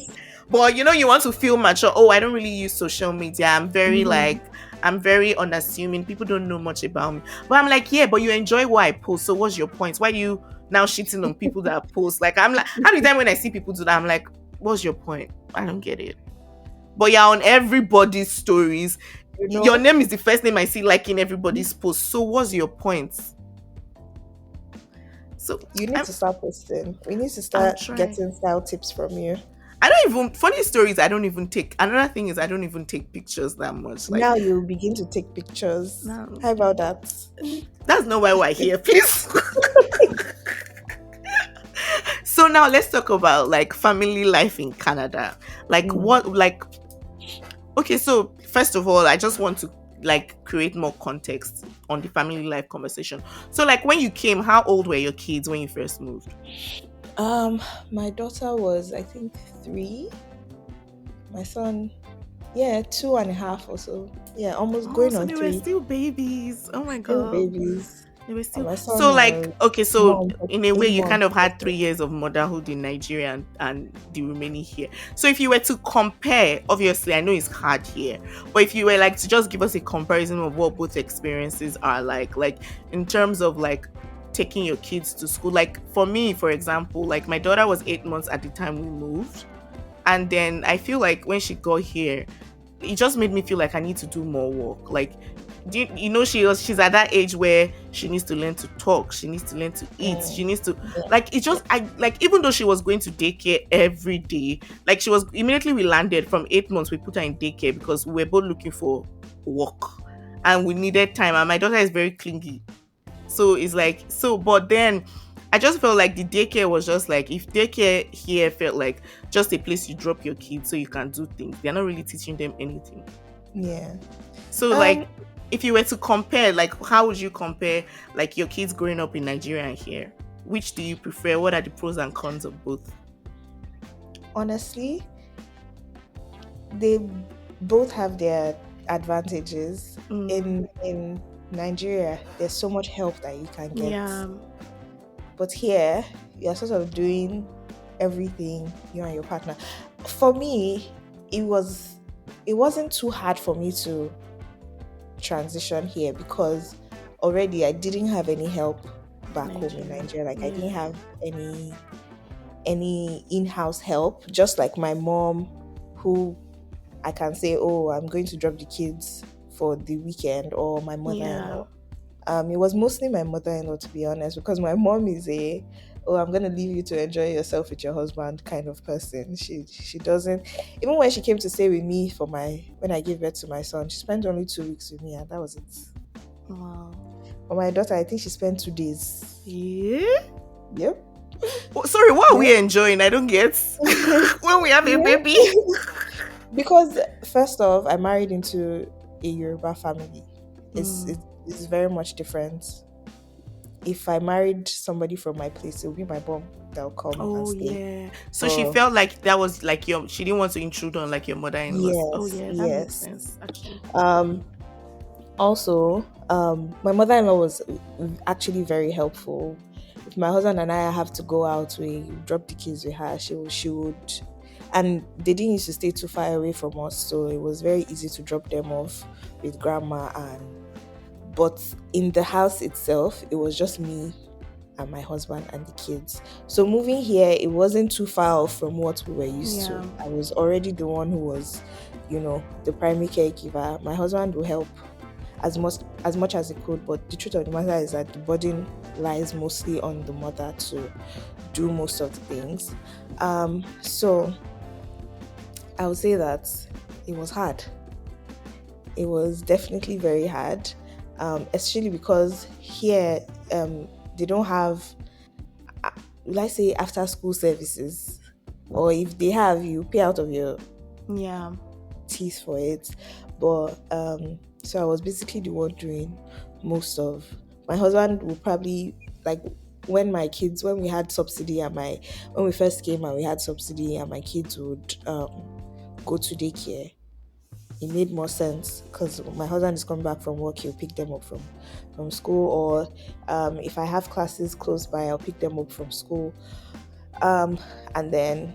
But you want to feel mature. Oh, I don't really use social media. Mhm. I'm very unassuming. People don't know much about me. But I'm like, yeah, but you enjoy what I post. So what's your point? Why do you now shitting on people that post? Like, I'm like, how many times when I see people do that, I'm like, what's your point? I don't get it. But you're on everybody's stories. You Your know, name is the first name I see liking everybody's post. So what's your point? So you need I'm to start posting. We need to I'm start trying. getting style tips from you. I don't even funny stories. I don't even take. Another thing is I don't even take pictures that much. Like Now you'll begin to take pictures. no, How about that? that's not why we're here, please. now let's talk about like family life in Canada. Like Mm. what like okay, so first of all, I just want to like create more context on the family life conversation. So like when you came, how old were your kids when you first moved? Um, my daughter was, I think, 3. My son, yeah, 2.5 or so. Yeah, almost Oh, going so on they were 3. still babies. Oh my Still god. babies. They were And still my son so like was okay, so month, in a way eight you kind months. of had 3 years of motherhood in Nigeria and the remaining here. So if you were to compare, obviously I know it's hard here, but if you were like to just give us a comparison of what both experiences are like in terms of like taking your kids to school. Like for me, for example, like my daughter was 8 months at the time we moved. And then I feel like when she got here, it just made me feel like I need to do more work. Like, you know, she's at that age where she needs to learn to talk, she needs to learn to eat, she Mm, needs to yeah, like it yeah, just I like even though she was going to daycare every day, like she was immediately we landed from 8 months, we put her in daycare because we were both looking for work and we needed time. And my daughter is very clingy. So it's like so, but then I just felt like the daycare was just like if daycare here felt like just a place you drop your kids so you can do things. They're not really teaching them anything. yeah. So Um, like if you were to compare, like how would you compare like your kids growing up in Nigeria and here? Which do you prefer? What are the pros and cons of both? Honestly, they both have their advantages. Mm, In Nigeria, there's so much help that you can get, yeah, but here you're sort of doing everything, you and your partner. For me, it wasn't too hard for me to transition here because already I didn't have any help back home in Nigeria. Nigeria. Like I didn't Yeah. have any in-house help, just like my mom, who I can say, oh, I'm going to drop the kids for the weekend, or my Yeah. mother-in-law. It was mostly my mother-in-law, to be honest, because my mom is a, oh, I'm gonna leave you to enjoy yourself with your husband kind of person. She doesn't, even when she came to stay with me for my when I gave birth to my son, she spent only 2 weeks with me, and that was it. Wow. For my daughter, I think she spent 2 days. Yeah. Yep. Oh, sorry, what are Yeah. we enjoying? I don't get when we have a baby. Yeah. Because first off, I married into a Yoruba family. Mm. It's very much different. If I married somebody from my place, it would be my mom that'll come and Oh stay. yeah. So she But felt like that was like your she didn't want to intrude on like your mother-in-laws. Oh yes, yeah, that makes yes. sense actually. Um, Also, my mother-in-law was actually very helpful. If my husband and I have to go out, we drop the kids with her. She would, and they didn't used to stay too far away from us, so it was very easy to drop them off with grandma. And but in the house itself, it was just me and my husband and the kids. So moving here, it wasn't too far off from what we were used Yeah. to. I was already the one who was, the primary caregiver. My husband will help as much as he could, but the truth of the matter is that the burden lies mostly on the mother to do most of the things. So I would say that it was hard. It was definitely very hard, especially because here they don't have, uh, let's say, after school services, or if they have, you pay out of your Yeah. teeth for it. But so I was basically the one doing most of. My husband would probably, like, when we had subsidy, when we first came and we had subsidy and my kids would go to daycare, it made more sense because my husband is coming back from work, he'll pick them up from school, or if I have classes close by, I'll pick them up from school, and then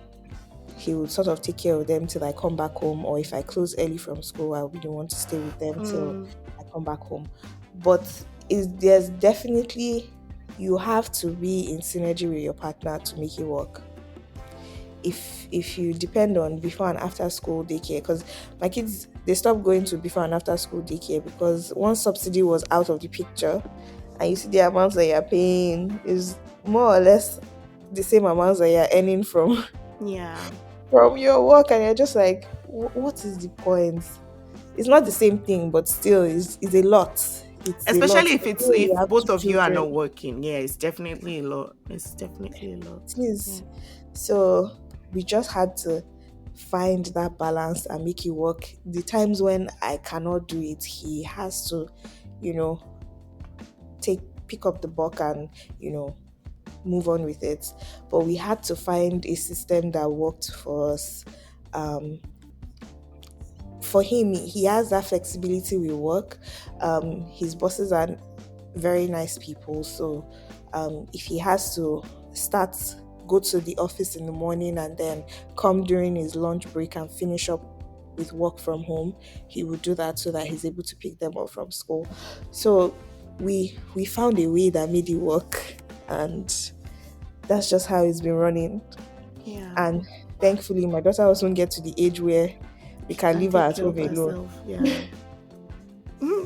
he would sort of take care of them till I come back home, or if I close early from school, I'll be the one to stay with them till Mm. I come back home. But there's definitely, you have to be in synergy with your partner to make it work. If you depend on before and after school daycare, because my kids, they stopped going to before and after school daycare because once subsidy was out of the picture, and you see the amounts that you're paying is more or less the same amounts that you're earning from Yeah. from your work, and you're just like, what is the point? It's not the same thing, but still, it's a lot. It's a lot. Especially if it's You if have two both of you are children. not working. Yeah, it's definitely a lot. It's definitely a lot. It is. Yeah. So we just had to find that balance and make it work. The times when I cannot do it, he has to, you know, take pick up the buck and, you know, move on with it. But we had to find a system that worked for us. Um, for him, he has that flexibility with work. His bosses are very nice people. So if he has to start, go to the office in the morning and then come during his lunch break and finish up with work from home, he would do that so that he's able to pick them up from school. So we found a way that made it work, and that's just how it's been running. Yeah. And thankfully, my daughter also get to the age where we She can can leave her take at care home of alone. herself. Yeah.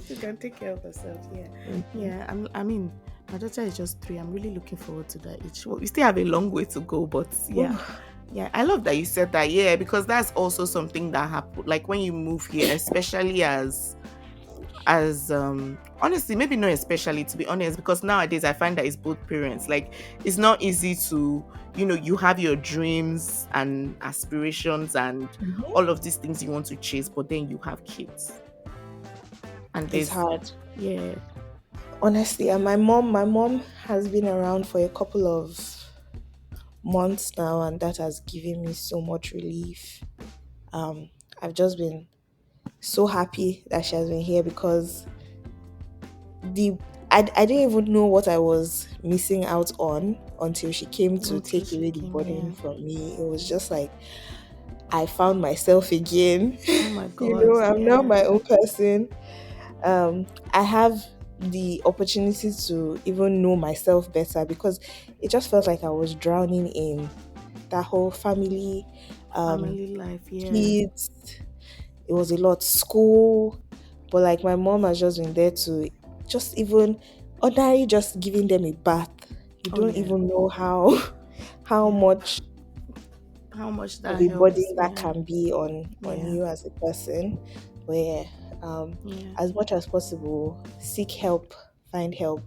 She can take care of herself. Yeah. Mhm. Yeah. I mean, my daughter is just 3. I'm really looking forward to that age. Well, we still have a long way to go, but yeah. Oof. Yeah, I love that you said that. Yeah, because that's also something that happened. Like when you move here, especially as honestly, maybe not especially, to be honest, because nowadays I find that it's both parents. Like it's not easy to, you have your dreams and aspirations and Mhm. all of these things you want to chase, but then you have kids. And It's there's hard. yeah, Honestly, and my mom has been around for a couple of months now, and that has given me so much relief. um I've just been so happy that she has been here, because the I didn't even know what I was missing out on until she came to until take she away the came, burden yeah. from me. It was just like I found myself again. Oh my You god, know, I'm now yeah. my own person. I have the opportunity to even know myself better, because it just felt like I was drowning in that whole family, um, Family life, yeah. kids. It was a lot, school, but like my mom has just been there to just even ordinary just giving them a bath. You Oh don't yeah, even know how how yeah. much How much of that a burden helps, that yeah. can be on Yeah, you as a person. Where yeah. as much as possible, seek help, find help,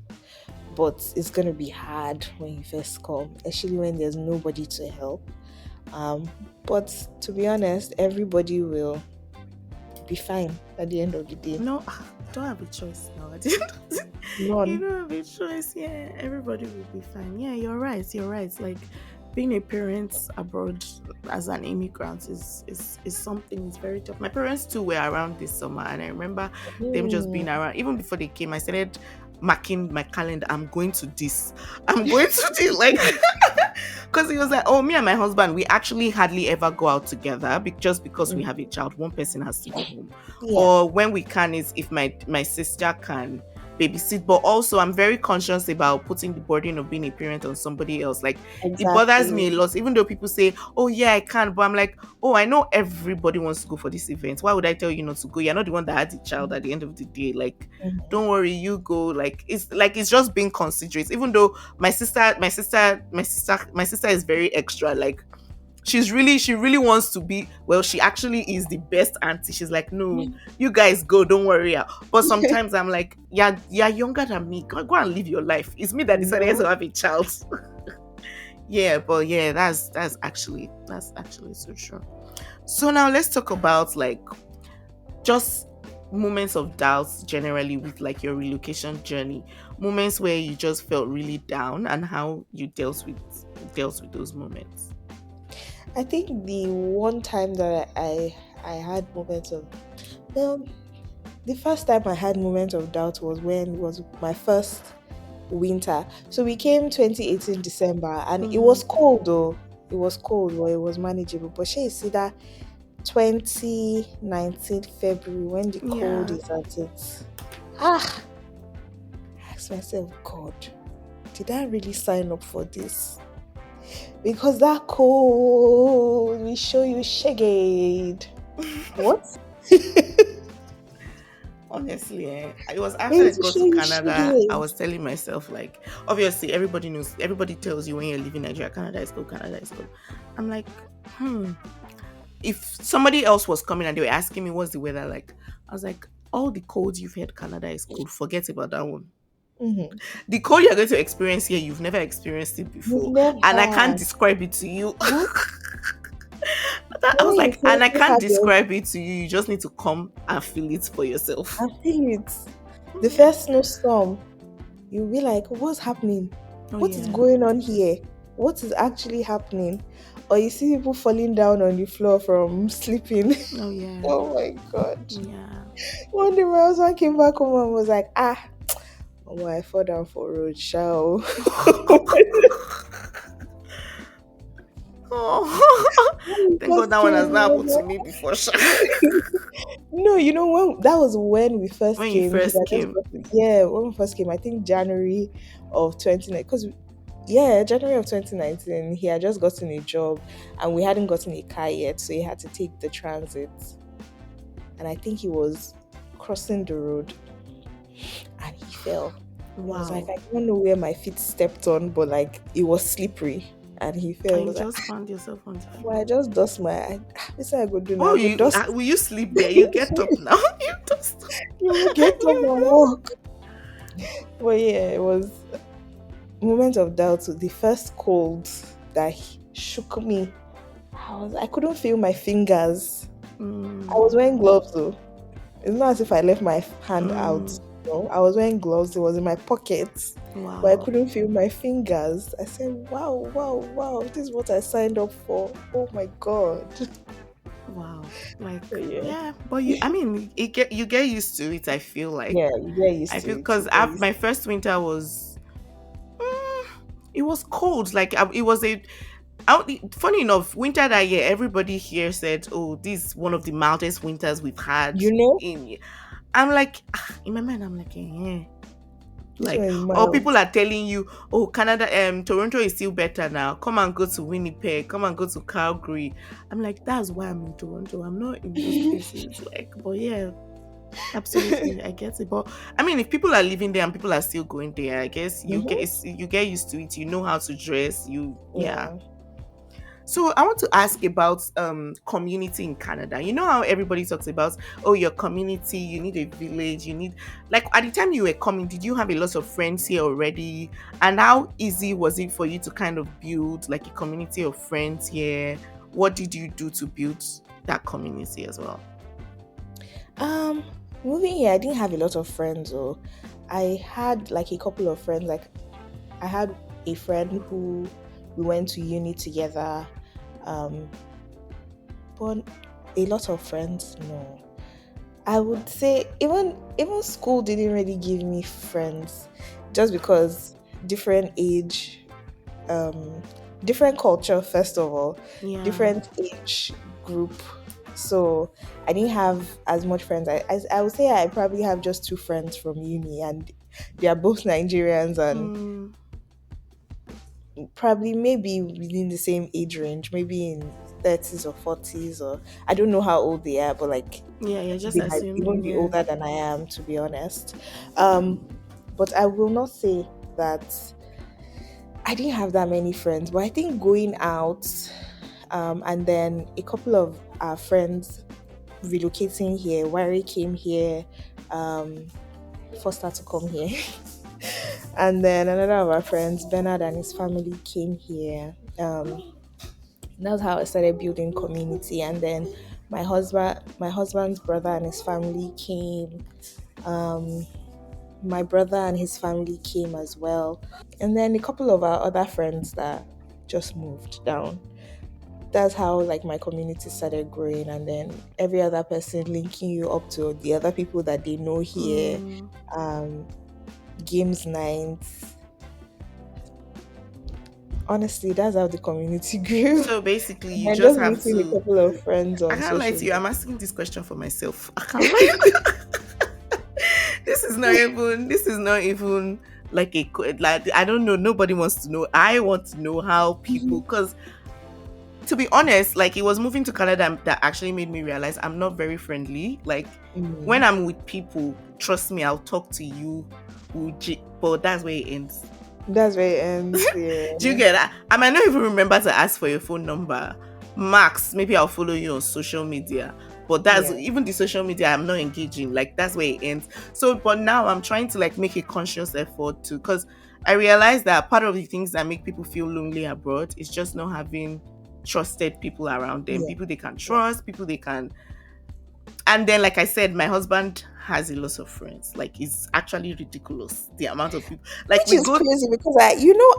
but it's gonna be hard when you first come, especially when there's nobody to help. But to be honest, everybody will be fine at the end of the day. No, you don't have a choice now. You None. don't have a choice. Yeah, everybody will be fine. Yeah, you're right. You're right. Like being a parent abroad as an immigrant is something. It's very tough. My parents too were around this summer, and I remember them just being Hmm. around. Even before they came, I started marking my calendar. I'm going to this. I'm going to this. Like because it was like, oh, me and my husband, we actually hardly ever go out together just because we have a child. One person has to be home. Yeah, Or when we can is if my sister can babysit. But also I'm very conscious about putting the burden of being a parent on somebody else. Like it bothers me exactly. a lot, even though people say, oh yeah, I can, but I'm like, oh, I know everybody wants to go for this event. Why would I tell you not to go? You're not the one that had the child at the end of the day. Like, Mhm. don't worry, you go. Like it's just being considerate. Even though my sister is very extra. Like she really wants to be, well, she actually is the best auntie. She's like, no, you guys go, don't worry. But sometimes I'm like, yeah, you're younger than me, go and live your life. It's me that You decided to know, have a child. Yeah, but yeah, that's actually so true. So now let's talk about like just moments of doubts generally with like your relocation journey, moments where you just felt really down and how you dealt with those moments. I think the one time that I had moments of, well, the first time I had moments of doubt was when it was my first winter. So we came 2018 December, and it Mm, was cold though. It was cold, but it was manageable. But she see that 2019 February, when the cold yeah. is at it. Ah, I asked myself, God, did I really sign up for this? Because that cold will show you shaggy. What? Honestly, it was after It I will got show to you Canada, I shaggy. was telling myself, like, obviously, everybody knows, everybody tells you when you're leaving Nigeria, Canada is good, Canada is good. I'm like, if somebody else was coming and they were asking me, what's the weather like? I was like, all the cold you've heard Canada is cold, forget about that one. Mm-hmm. The cold you're going to experience here, you've never experienced it You've before. And I can't never. describe it to you. What? I When was you like, and I first can't have your describe it to you. You just need to come and feel it for yourself. I feel it. The first snowstorm, you'll be like, what's happening? Oh, What is yeah. going on here? What is actually happening? Or you see people falling down on the floor from sleeping. Oh, yeah. Oh my god. Yeah. One day my husband came back home and was like, oh, I fall down for road, shall. Oh, When we thank God first that one has came, not happened to me before. no, when that was when we first When you came. He first had just came. got yeah, when we first came, I think January of 2019, because yeah, January of 2019, he had just gotten a job and we hadn't gotten a car yet, so he had to take the transit. And I think he was crossing the road and he fell. It was like, Wow. I don't know where my feet stepped on, but like it was slippery and he fell. And It you was like, just found yourself on the well, I floor. just dust this I go do now. Oh, I go dust. will you sleep there? You get up now. You just. You will get up and walk. But yeah, it was moment of doubt. So the first cold that shook me, I couldn't feel my fingers. I was wearing gloves though. It's not as if I left my hand out. No, I was wearing gloves. It was in my pockets, but I Wow. couldn't feel my fingers. I said, "Wow, wow, wow! This is what I signed up for. Oh my god!" Wow. Like, But yeah, yeah, but you get used to it, I feel like. yeah, you get used I to feel it. because my first winter was mm, it was cold. Like it was funny enough, winter that year, everybody here said, "Oh, this is one of the mildest winters we've had You know, in." I'm like, in my mind, I'm like, this one like, is or mild. people are telling you, "Oh, Canada, Toronto is still better now. Come and go to Winnipeg. Come and go to Calgary." I'm like, that's why I'm in Toronto. I'm not in those places. Like, but yeah, absolutely, I get it. But I mean, if people are living there and people are still going there, I guess Mhm. you get used to it. You know how to dress. Yeah. Yeah. So I want to ask about community in Canada. You know how everybody talks about, oh, your community, you need a village, you need, like, at the time you were coming, did you have a lot of friends here already? And how easy was it for you to kind of build like a community of friends here? What did you do to build that community as well? Um, Moving here, I didn't have a lot of friends. Or I had like a couple of friends. Like I had a friend who we went to uni together. Um, but a lot of friends, no. I would say even school didn't really give me friends, just because different age, um, different culture first of all, Yeah. different age group. So I didn't have as much friends. I would say I probably have just two friends from uni, and they are both Nigerians and Mm, probably maybe within the same age range, maybe in 30s or 40s, or I don't know how old they are, but like yeah, you're just they might even assuming, be yeah. older than I am, to be honest. Um, but I will not say that I didn't have that many friends, but I think going out, and then a couple of our friends relocating here. Wari came here, um, Foster to come here, and then another of our friends, Bernard and his family, came here. That's how I started building community, and then my husband's brother and his family came. Um, my brother and his family came as well, and then a couple of our other friends that just moved down. That's how like my community started growing, and then every other person linking you up to the other people that they know here. Mm. um Games nights. Honestly, that's how the community grew. So basically, you And just just have meeting a to. couple of friends I on can't lie social to you. I'm media. asking this question for myself. I can't lie. This is not even like like, I don't know, nobody wants to know. I want to know how people, because to be honest, like, it was moving to Canada that actually made me realize I'm not very friendly. Like, when Mm, I'm with people, trust me, I'll talk to you, but that's where it ends. that's where it ends. Yeah. Do you get that? I might not even remember to ask for your phone number. Max, maybe I'll follow you on social media. But that's Yeah. even the social media I'm not engaging. Like that's where it ends. So, but now I'm trying to like make a conscious effort to, because I realize that part of the things that make people feel lonely abroad is just not having trusted people around them, Yeah. people they can Yeah. trust, people they can. And then, like I said, my husband has a lot of friends. Like, it's actually ridiculous the amount of people. Like, Which we is go. crazy because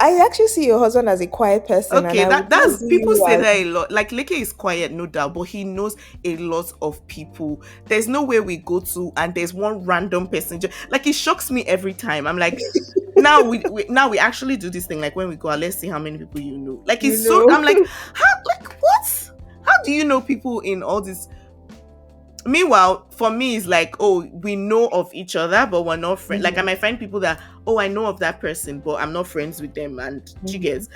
I actually see your husband as a quiet person, and Okay, I would not that's see people you say as that a lot. Like Leke is quiet, no doubt, but he knows a lot of people. There's nowhere we go to, and there's one random person. Like it shocks me every time. I'm like, now we actually do this thing. Like when we go out, let's see how many people you know. Like you it's so. know. I'm like, how? Like what? How do you know people in all this? Meanwhile, for me, it's like, oh, we know of each other, but we're not friends. Like I Mhm, might find people that, oh, I know of that person, but I'm not friends with them, and she mhm. gets.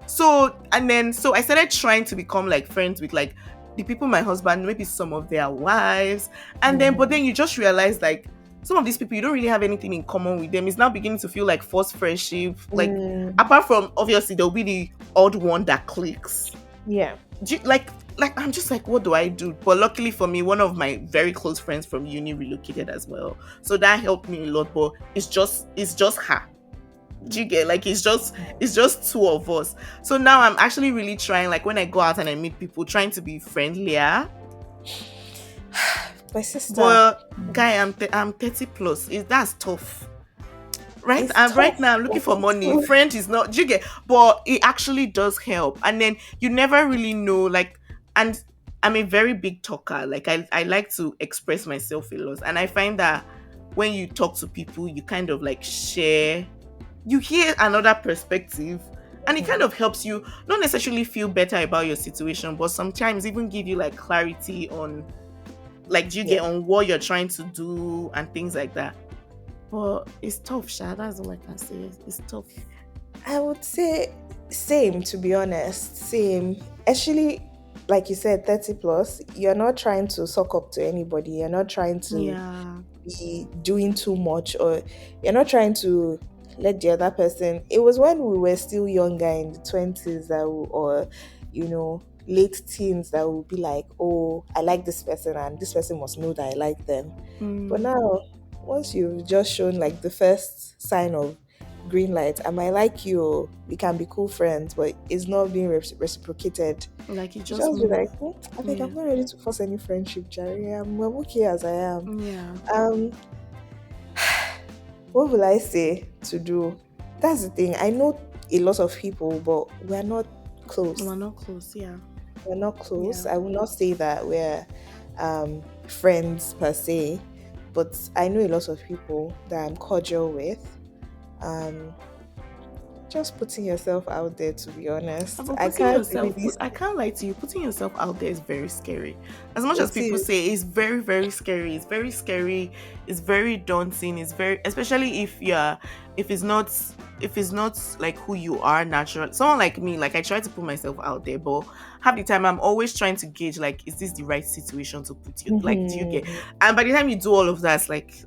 So and then so I started trying to become like friends with like the people my husband, maybe some of their wives, and then but Mhm. then you just realize like some of these people you don't really have anything in common with them. It's now beginning to feel like forced friendship. Like Mm, apart from obviously there'll be the odd one that clicks, yeah. like I'm just like, what do I do? But luckily for me, one of my very close friends from uni relocated as well, so that helped me a lot. But it's just her. Do you get, like it's just two of us. So now I'm actually really trying, like when I go out and I meet people, trying to be friendlier. My sister, But guy, I'm 30 plus. That's tough. Right, it's and right tough. now I'm looking But for money. Friend is not, do you get, but it actually does help. And then you never really know, like, and I'm a very big talker. Like I like to express myself a lot. And I find that when you talk to people, you kind of like share, you hear another perspective, and it kind Mhm. of helps you not necessarily feel better about your situation, but sometimes even give you like clarity on, like, do you Yeah. get, on what you're trying to do and things like that. But it's tough, Sha. That's all I can say. It's tough. I would say same, to be honest. Same. Actually, like you said, 30 plus, you're not trying to suck up to anybody. You're not trying to Yeah. be doing too much, or you're not trying to let the other person. It was when we were still younger in the 20s that or late teens, that would be like, oh, I like this person and this person must know that I like them. But Mm, now, once you've just shown like the first sign of green light, I might like you, we can be cool friends, but it's not being reciprocated. like you You just just be move. like, I think Yeah. I'm not ready to force any friendship, Jerry. I'm okay as I am. Yeah. Um, what will I say to do? That's the thing. I know a lot of people, but we're not We're close. not close. Yeah. We're not close. Yeah. I will not say that we're friends per se, but I know a lot of people that I'm cordial with. Um, just putting yourself out there, to be honest. But I putting can't yourself, really. I can't lie to you, putting yourself out there is very scary. As much as It people is. say it's very, very scary, it's very scary, it's very daunting, it's very, especially if it's not like who you are natural. Someone like me, like I try to put myself out there, but half the time I'm always trying to gauge, like, is this the right situation to put you? Like, do you get? Mhm. And by the time you do all of that, it's like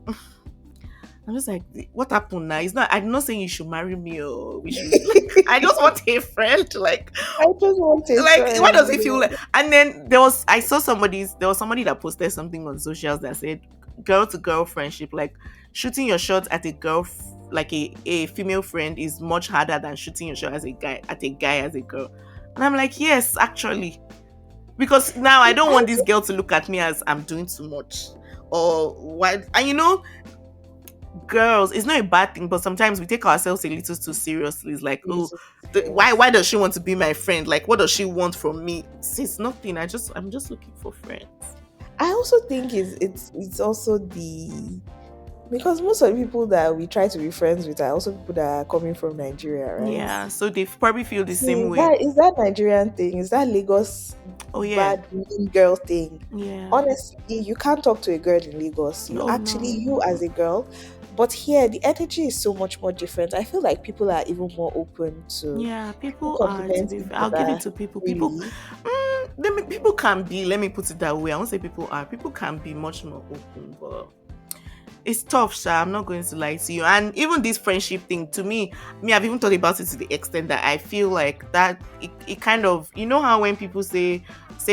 I'm just like, what happened now? It's not. I'm not saying you should marry me or we should. Like, I just want a friend. I just want a What does friend. it feel like? And then there was somebody that posted something on socials that said, girl to girl friendship, like shooting your shot at a girl, like a female friend, is much harder than shooting your shot as a guy at a guy as a girl. And I'm like, yes, actually, because now I don't want this girl to look at me as I'm doing too much or why. And girls, it's not a bad thing, but sometimes we take ourselves a little too seriously. It's like, oh, why Yes. why does she want to be my friend? Like, what does she want from me? It's nothing. I'm just looking for friends. I also think it's also the because most of the people that we try to be friends with are also people that are coming from Nigeria, right? Yeah, so they probably feel the So same is way. that Nigerian thing? Is that Lagos Oh yeah, bad mean girl thing? yeah. Honestly, you can't talk to a girl in Lagos. You Oh actually, no. you as a girl, but here the energy is so much more different. I feel like people are even more open to Yeah, people people are, to compliment be each fair, I'll give it other. to people. People, Really, people can be. Let me put it that way. I won't say people are. People can be much more open, but it's tough, Sha. I'm not going to lie to you. And even this friendship thing, to me, I've even thought about it to the extent that I feel like that it kind of, you know how when people say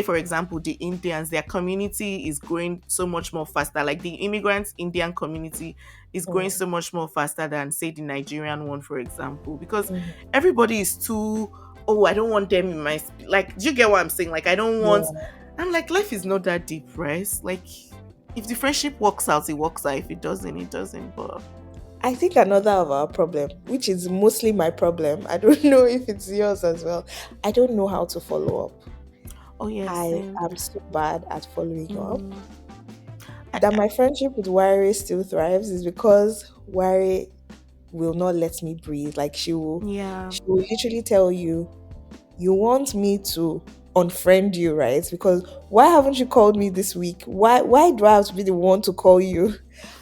for example, the Indians, their community is growing so much more faster. Like the immigrant Indian community is growing Mm, so much more faster than say the Nigerian one, for example, because mhm. everybody is too. Oh, I don't want them in my like. Do you get what I'm saying? Like I don't want. Yeah. I'm like life is not that deep, right? Like if the friendship works out, it works out. If it doesn't, it doesn't. But I think another of our problem, which is mostly my problem, I don't know if it's yours as well. I don't know how to follow up. oh yeah, I same. am so bad at following up. Mm, That my friendship with Wari still thrives is because Wari will not let me breathe. Like yeah, she will literally tell you, you want me to unfriend you, right? Because why haven't you called me this week? Why do I have to be the one to call you?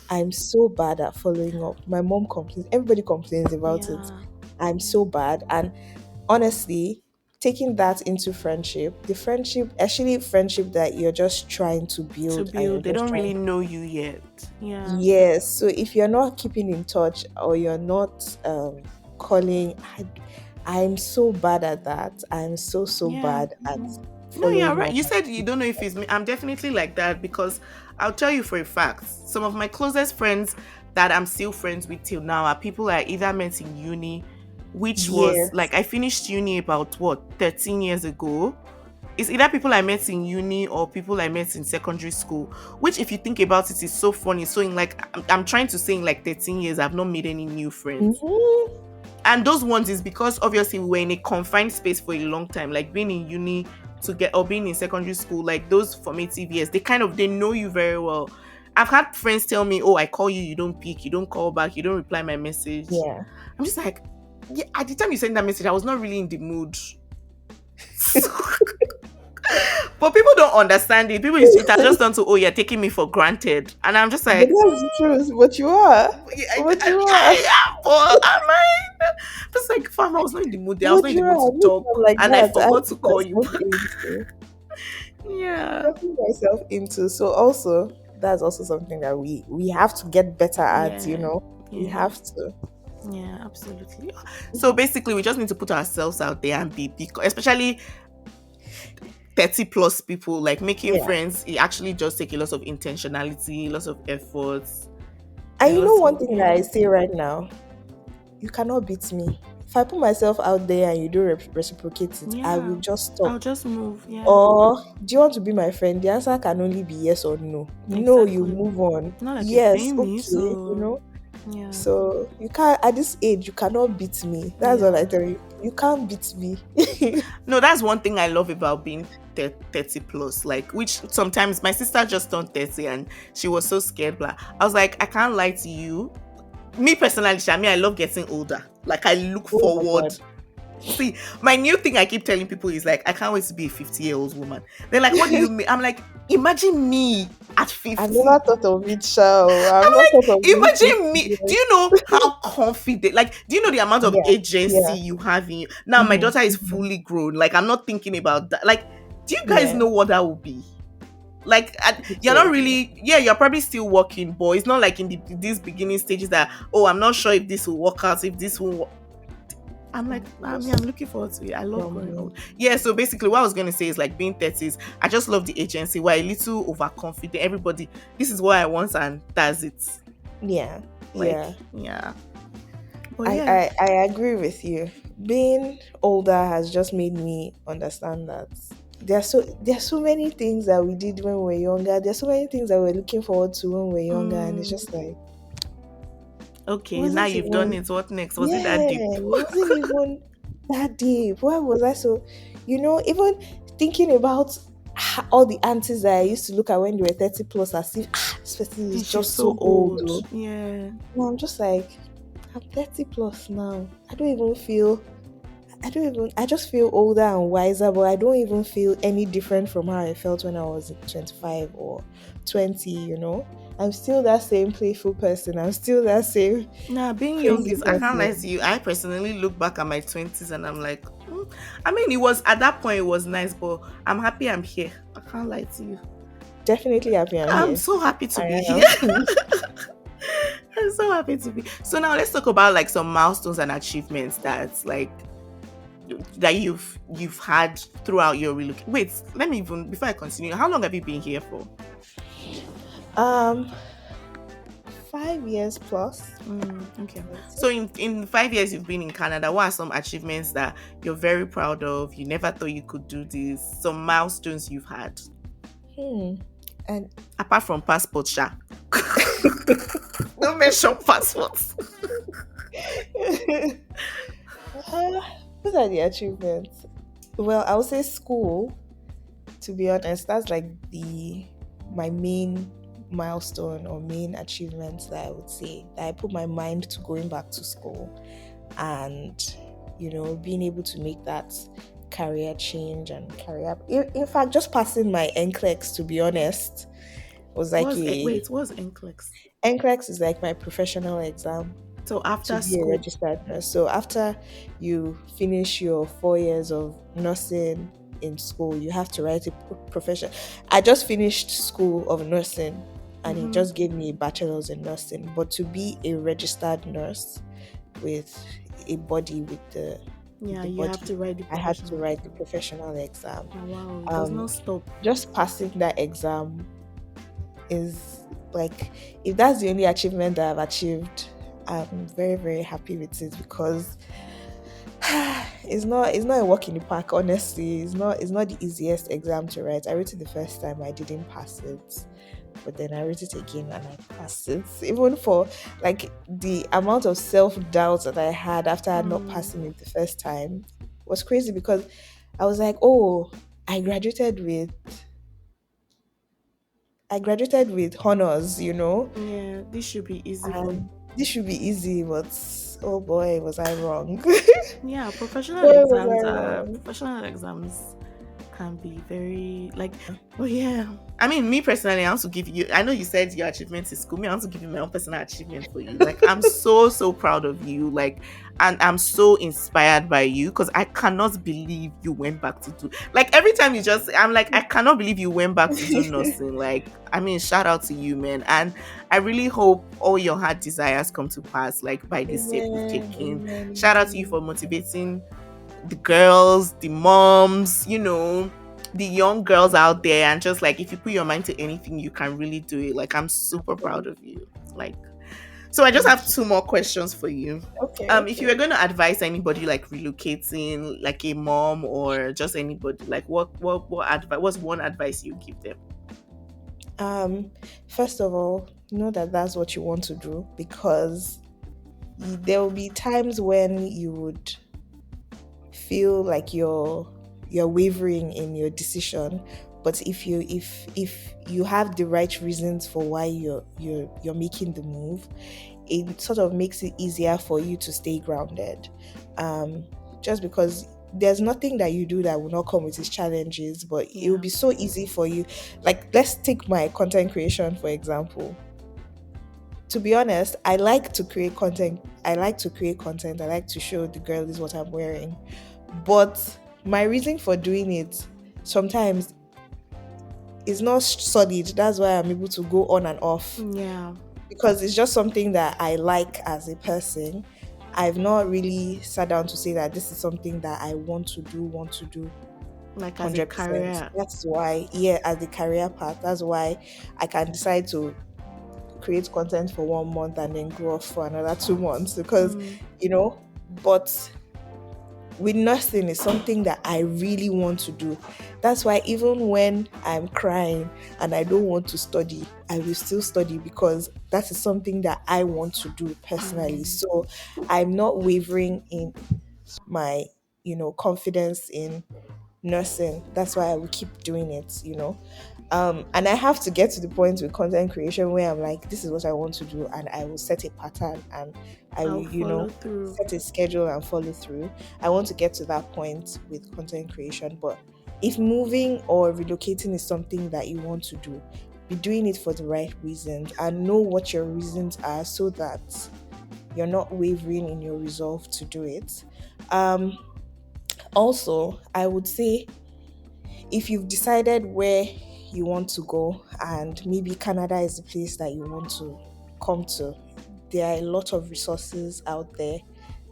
I'm so bad at following up. My mom complains, everybody complains about it. yeah. I'm so bad. And honestly, taking that into friendship, the friendship, actually friendship that you're just trying to To build and you're build, they just don't trying. really know you yet. Yeah, Yes. So if you're not keeping in touch or you're not calling, I'm so bad at that. I'm so yeah. bad at No, you're following right. up. You said you don't know if it's me. I'm definitely like that because I'll tell you for a fact. Some of my closest friends that I'm still friends with till now are people I either met in uni, which was Yes. like I finished uni about what 13 years ago. It's either people I met in uni or people I met in secondary school. Which, if you think about it, is so funny. So in like I'm trying to say in like 13 years, I've not made any new friends. Mhm. And those ones is because obviously we were in a confined space for a long time, like being in uni to get or being in secondary school, like those formative years, they know you very well. I've had friends tell me, oh, I call you, you don't pick, you don't call back, you don't reply my message. Yeah. I'm just like, yeah, at the time you sent that message, I was not really in the mood. But people don't understand it. It has just done to, oh, you're taking me for granted. And I'm just But like, that's the truth. But you are. yeah, But you are. but I'm like, just like, fam, I was not in the mood there. I was not But in the you mood are. to Me, talk, I'm like and I that. I forgot to put call you myself back. into. Yeah, Putting myself into. So also, that's also something that we have to get better at. yeah, We yeah, have to. yeah, absolutely. So basically, we just need to put ourselves out there and especially 30 plus people, like making Yeah. friends. It actually just take a lot of intentionality, lots of efforts, And a you know lot one of thing that I yeah, say right now, you cannot beat me. If I put myself out there and you don't reciprocate it, I will yeah. just I'll stop. just move. Yeah, Or do you want to be my friend? The answer can only be yes or no. No, you exactly. move on. Not like you're Yes, paying me, okay. so yeah, So you can't at this age you cannot beat me. That's all I yeah. tell you. You can't beat me. No, that's one thing I love about being 30 plus. Like, which sometimes my sister just turned 30 and she was so scared. Blah. I was like, I can't lie to you. Me personally, Shami, I love getting older. Like, I look Oh my forward. god. See, my new thing I keep telling people is like, I can't wait to be a 50-year-old woman. They're like, what do you mean? I'm like, imagine me at I never 50. thought of it, Shao. I've I'm not thought of like, it 50 imagine me. Do years. you know how confident, like, do you know the amount of Yeah, agency yeah. you have in you? Now, my daughter is Hmm. fully grown. Like, I'm not thinking about that. Like, do you guys Yeah. know what that would be? Like, It you're not will be. really, yeah, you're probably still working, but it's not like in these beginning stages that, oh, I'm not sure if this will work out, if this will work. I'm like, I mean, I'm Just looking forward to it. I love growing numbing. old. Yeah, so basically, what I was going to say is like being 30s, I just love the agency. We're a little overconfident. Everybody, this is what I want, and that's it. Yeah. Like, Yeah. yeah. But I, yeah. I, I agree with you. Being older has just made me understand that there's so many things that we did when we were younger. There's so many things that we're looking forward to when we were younger, and it's Mm, just like it okay, now wasn't you've done even it. What next? Was it that yeah, deep? it wasn't even that deep. Why was I so even thinking about all the aunties that I used to look at when they were 30 plus as if this person is She's just so so old old. though. Yeah. No, I'm just like I'm 30 plus now. I just feel older and wiser, but I don't even feel any different from how I felt when I was 25 or 20. I'm still that same playful person. I'm still that same Nah, being young crazy is, I can't lie to person. you. I personally look back at my 20s and I'm like, I mean, it was at that point, it was nice, but I'm happy I'm here. I can't lie to you. Definitely happy I'm I'm here. so happy to I be here. am. I'm so happy to be. So now let's talk about like some milestones and achievements that you've had throughout your relocation. Wait, let me even before I continue. How long have you been here for? Um, 5 years plus, Okay. I would say. So in 5 years you've been in Canada, what are some achievements that you're very proud of? You never thought you could do this. Some milestones you've had Hmm. And apart from passport, sha. Don't mention passports. uh, what are the achievements? Well, I would say school. To be honest, that's like the my main milestone or main achievement that I would say that I put my mind to going back to school and being able to make that career change and career. In fact, just passing my NCLEX, to be honest, was like a What's NCLEX? NCLEX is like my professional exam So to after be a school. registered nurse. So after you finish your 4 years of nursing in school, you have to write a profession. I just finished school of nursing and it Mm-hmm. just gave me a bachelor's in nursing. But to be a registered nurse with a body with Yeah, the you have body, to write the I had to professional. write the professional exam. Oh, wow, it does Um, not stop. just passing that exam is like, if that's the only achievement that I've achieved, I'm very, very happy with it because it's not a walk in the park, honestly. It's not the easiest exam to write. I wrote it the first time, I didn't pass it. But then I wrote it again and I passed it. Even for like the amount of self-doubt that I had after not Mm, passing it the first time was crazy because I was like, oh, I graduated with I graduated with honors. yeah, this should be easy for you. And this should be easy, but oh boy, was I wrong. Yeah, Boy, was I wrong. professional exams can be very like, oh yeah. I mean, me personally, I want to give you, I know you said your achievement is school. Me, I want to give you my own personal achievement for you. Like, I'm so, so proud of you. Like, and I'm so inspired by you because I cannot believe you went back to do, like, every time I'm like, I cannot believe you went back to do nursing. Like, I mean, shout out to you, man. And I really hope all your heart desires come to pass, like, by this step you've Amen, taken. amen, Shout out to you amen. for motivating the girls, the moms, the young girls out there, and just like if you put your mind to anything, you can really do it. Like, I'm super proud of you. Like, so I just have Thank you. two more questions for you. Okay, If you were okay. going to advise anybody like relocating, like a mom or just anybody, like what advice? What's one advice you give them? Um, First of all, know that that's what you want to do because there will be times when you would feel like you're wavering in your decision, but if you have the right reasons for why you're making the move, it sort of makes it easier for you to stay grounded. um just because there's nothing that you do that will not come with its challenges, but it will Yeah. be so easy for you. Like, let's take my content creation for example. To be honest, I like to show the girl is what I'm wearing. But my reason for doing it sometimes is not solid. That's why I'm able to go on and off Yeah. because it's just something that I like as a person. I've not really sat down to say that this is something that I want to do Like as a 100%. career. That's why, yeah, as the career path, that's why I can decide to create content for 1 month and then grow off for another 2 months because, Mm, you know, but with nursing is something that I really want to do. That's why even when I'm crying and I don't want to study, I will still study because that is something that I want to do personally. mm, So I'm not wavering in my, confidence in nursing. That's why I will keep doing it. And I have to get to the point with content creation where I'm like, this is what I want to do, and I will set a pattern and I will, I'll follow through. set a schedule and follow through. I want to get to that point with content creation. But if moving or relocating is something that you want to do, be doing it for the right reasons and know what your reasons are so that you're not wavering in your resolve to do it. Um, Also, I would say if you've decided where you want to go and maybe Canada is the place that you want to come to, there are a lot of resources out there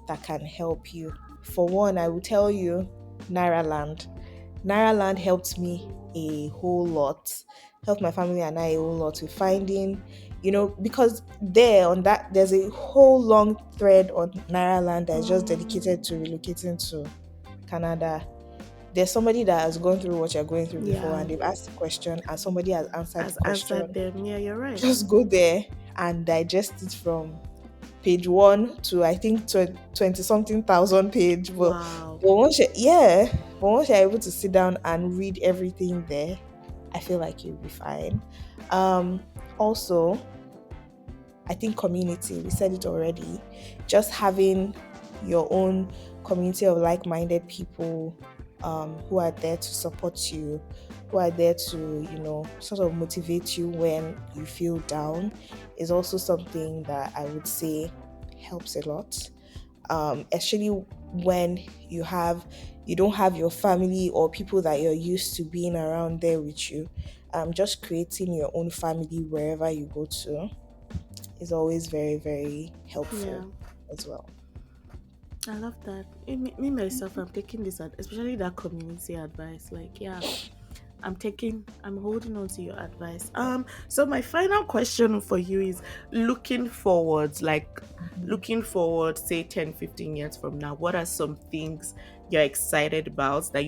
that can help you. For one, I will tell you Naira Land. Naira Land helped me a whole lot, helped my family and I a whole lot with finding, because there on that there's a whole long thread on Naira Land that is just dedicated to relocating to Canada. There's somebody that has gone through what you're going through before Yeah. and they've asked the question and somebody has answered the Has answered question. them. Yeah, you're right. Just go there and digest it from page one to I think 20 something thousand page. Wow. But once you're able to sit down and read everything there, I feel like you'll be fine. Also, I think community, we said it already, just having your own community of like minded people who are there to support you, who are there to, sort of motivate you when you feel down is also something that I would say helps a lot. Especially when you don't have your family or people that you're used to being around there with you. Just creating your own family wherever you go to is always very, very Yeah. helpful as well. I love that. Me myself, I'm taking this, especially that community advice. Like, yeah, I'm holding on to your advice. So my final question for you is looking forward, say 10, 15 years from now, what are some things you're excited about that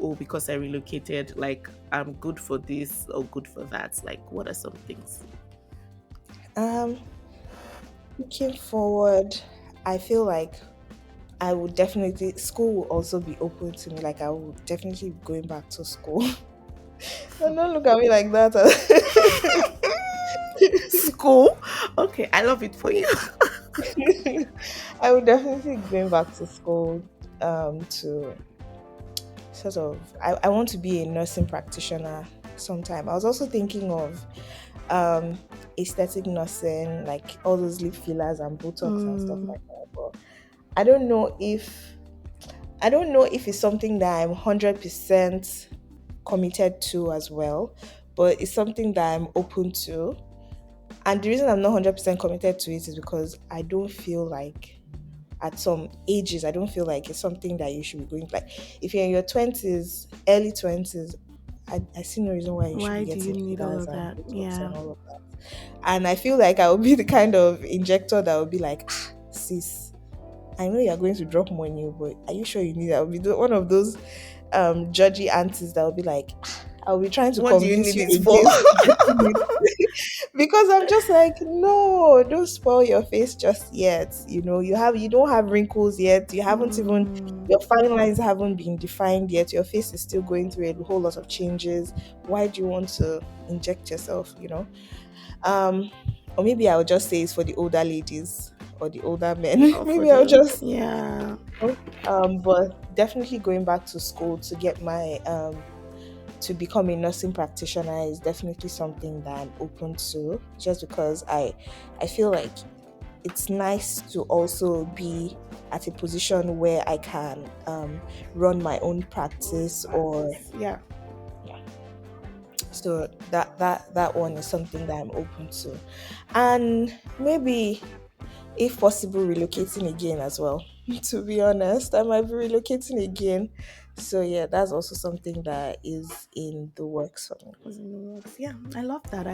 oh, because I relocated, like I'm good for this or good for that? Like, what are some things? Um, Looking forward, I feel like I would definitely school will also be open to me. Like I would definitely be going back to school. And don't look at me like that. School? Okay, I love it for you. I would definitely be going back to school to sort of I want to be a nursing practitioner sometime. I was also thinking of um aesthetic nursing, like all those lip fillers and botox and stuff Mm, like that. But I don't know if I don't know if it's something that I'm 100% committed to as well, but it's something that I'm open to. And the reason I'm not 100% committed to it is because I don't feel like at some ages, I don't feel like it's something that you should be going like if you're in your 20s, early 20s, I see no reason why you should be why do you getting need all fillers of and that? botox Yeah. and all of that. And I feel like I would be the kind of injector that would be like, sis, I know you're going to drop money, but are you sure you need that? I would be one of those judgy aunties that will be like, I'll be trying to What do you convince need you it for? against getting it because I'm just like, no, don't spoil your face just yet. You don't have wrinkles yet. You haven't even Mm, your fine lines haven't been defined yet. Your face is still going through a whole lot of changes. Why do you want to inject yourself? Um, or maybe I'll just say it's for the older ladies or the older men. oh, for Maybe I'll the just yeah. but definitely going back to school to get my to become a nursing practitioner is definitely something that I'm open to just because I feel like it's nice to also be at a position where I can run my own practice or Practice. Yeah. yeah. So that one is something that I'm open to. And maybe if possible relocating again as well. To be honest, I might be relocating again. So yeah, that's also something that is in the works for me. Was in the works. Yeah, I love that.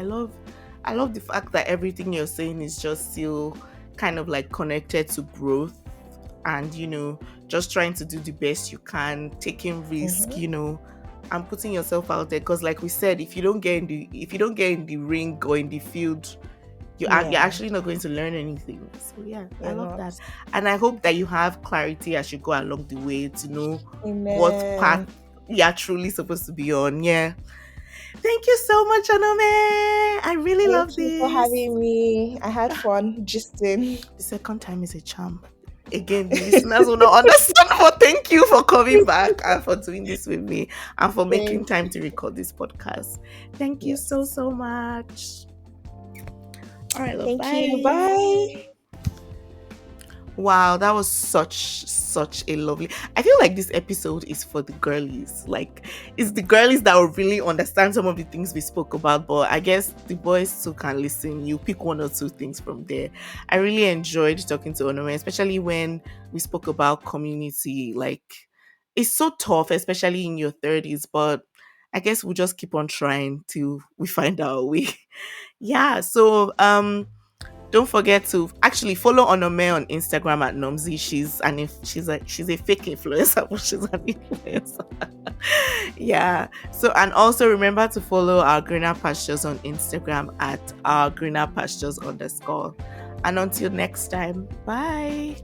I love the fact that everything you're saying is just still kind of like connected to growth and just trying to do the best you can, taking risk, Mm-hmm. and putting yourself out there. Because like we said, if you don't get in the ring or in the field, you're Yeah, actually not going to learn anything. So yeah, I you're love not. that. And I hope that you have clarity as you go along the way to know what path Amen. you're truly supposed to be on. Yeah. Thank you so much, Onome. I really Thank love you for this. having me. I had fun gisting. The second time is a charm. Again, the listeners will not understand, but thank you for coming back and for doing this with me and for making Thank time you. to record this podcast. Thank you so, Yes. so much. All right, love. Thank you. Bye. Bye. Wow, that was such a lovely. I feel like this episode is for the girlies. Like it's the girlies that will really understand some of the things we spoke about, but I guess the boys too can listen. You pick one or two things from there. I really enjoyed talking to Onome, especially when we spoke about community. Like it's so tough, especially in your 30s, but I guess we'll just keep on trying till we find our way. Yeah, so don't forget to actually follow Onome on Instagram at Numzy. She's a fake influencer, but she's an influencer. Yeah. So and also remember to follow Our Greener Pastures on Instagram at Our Greener Pastures _. And until next time, bye.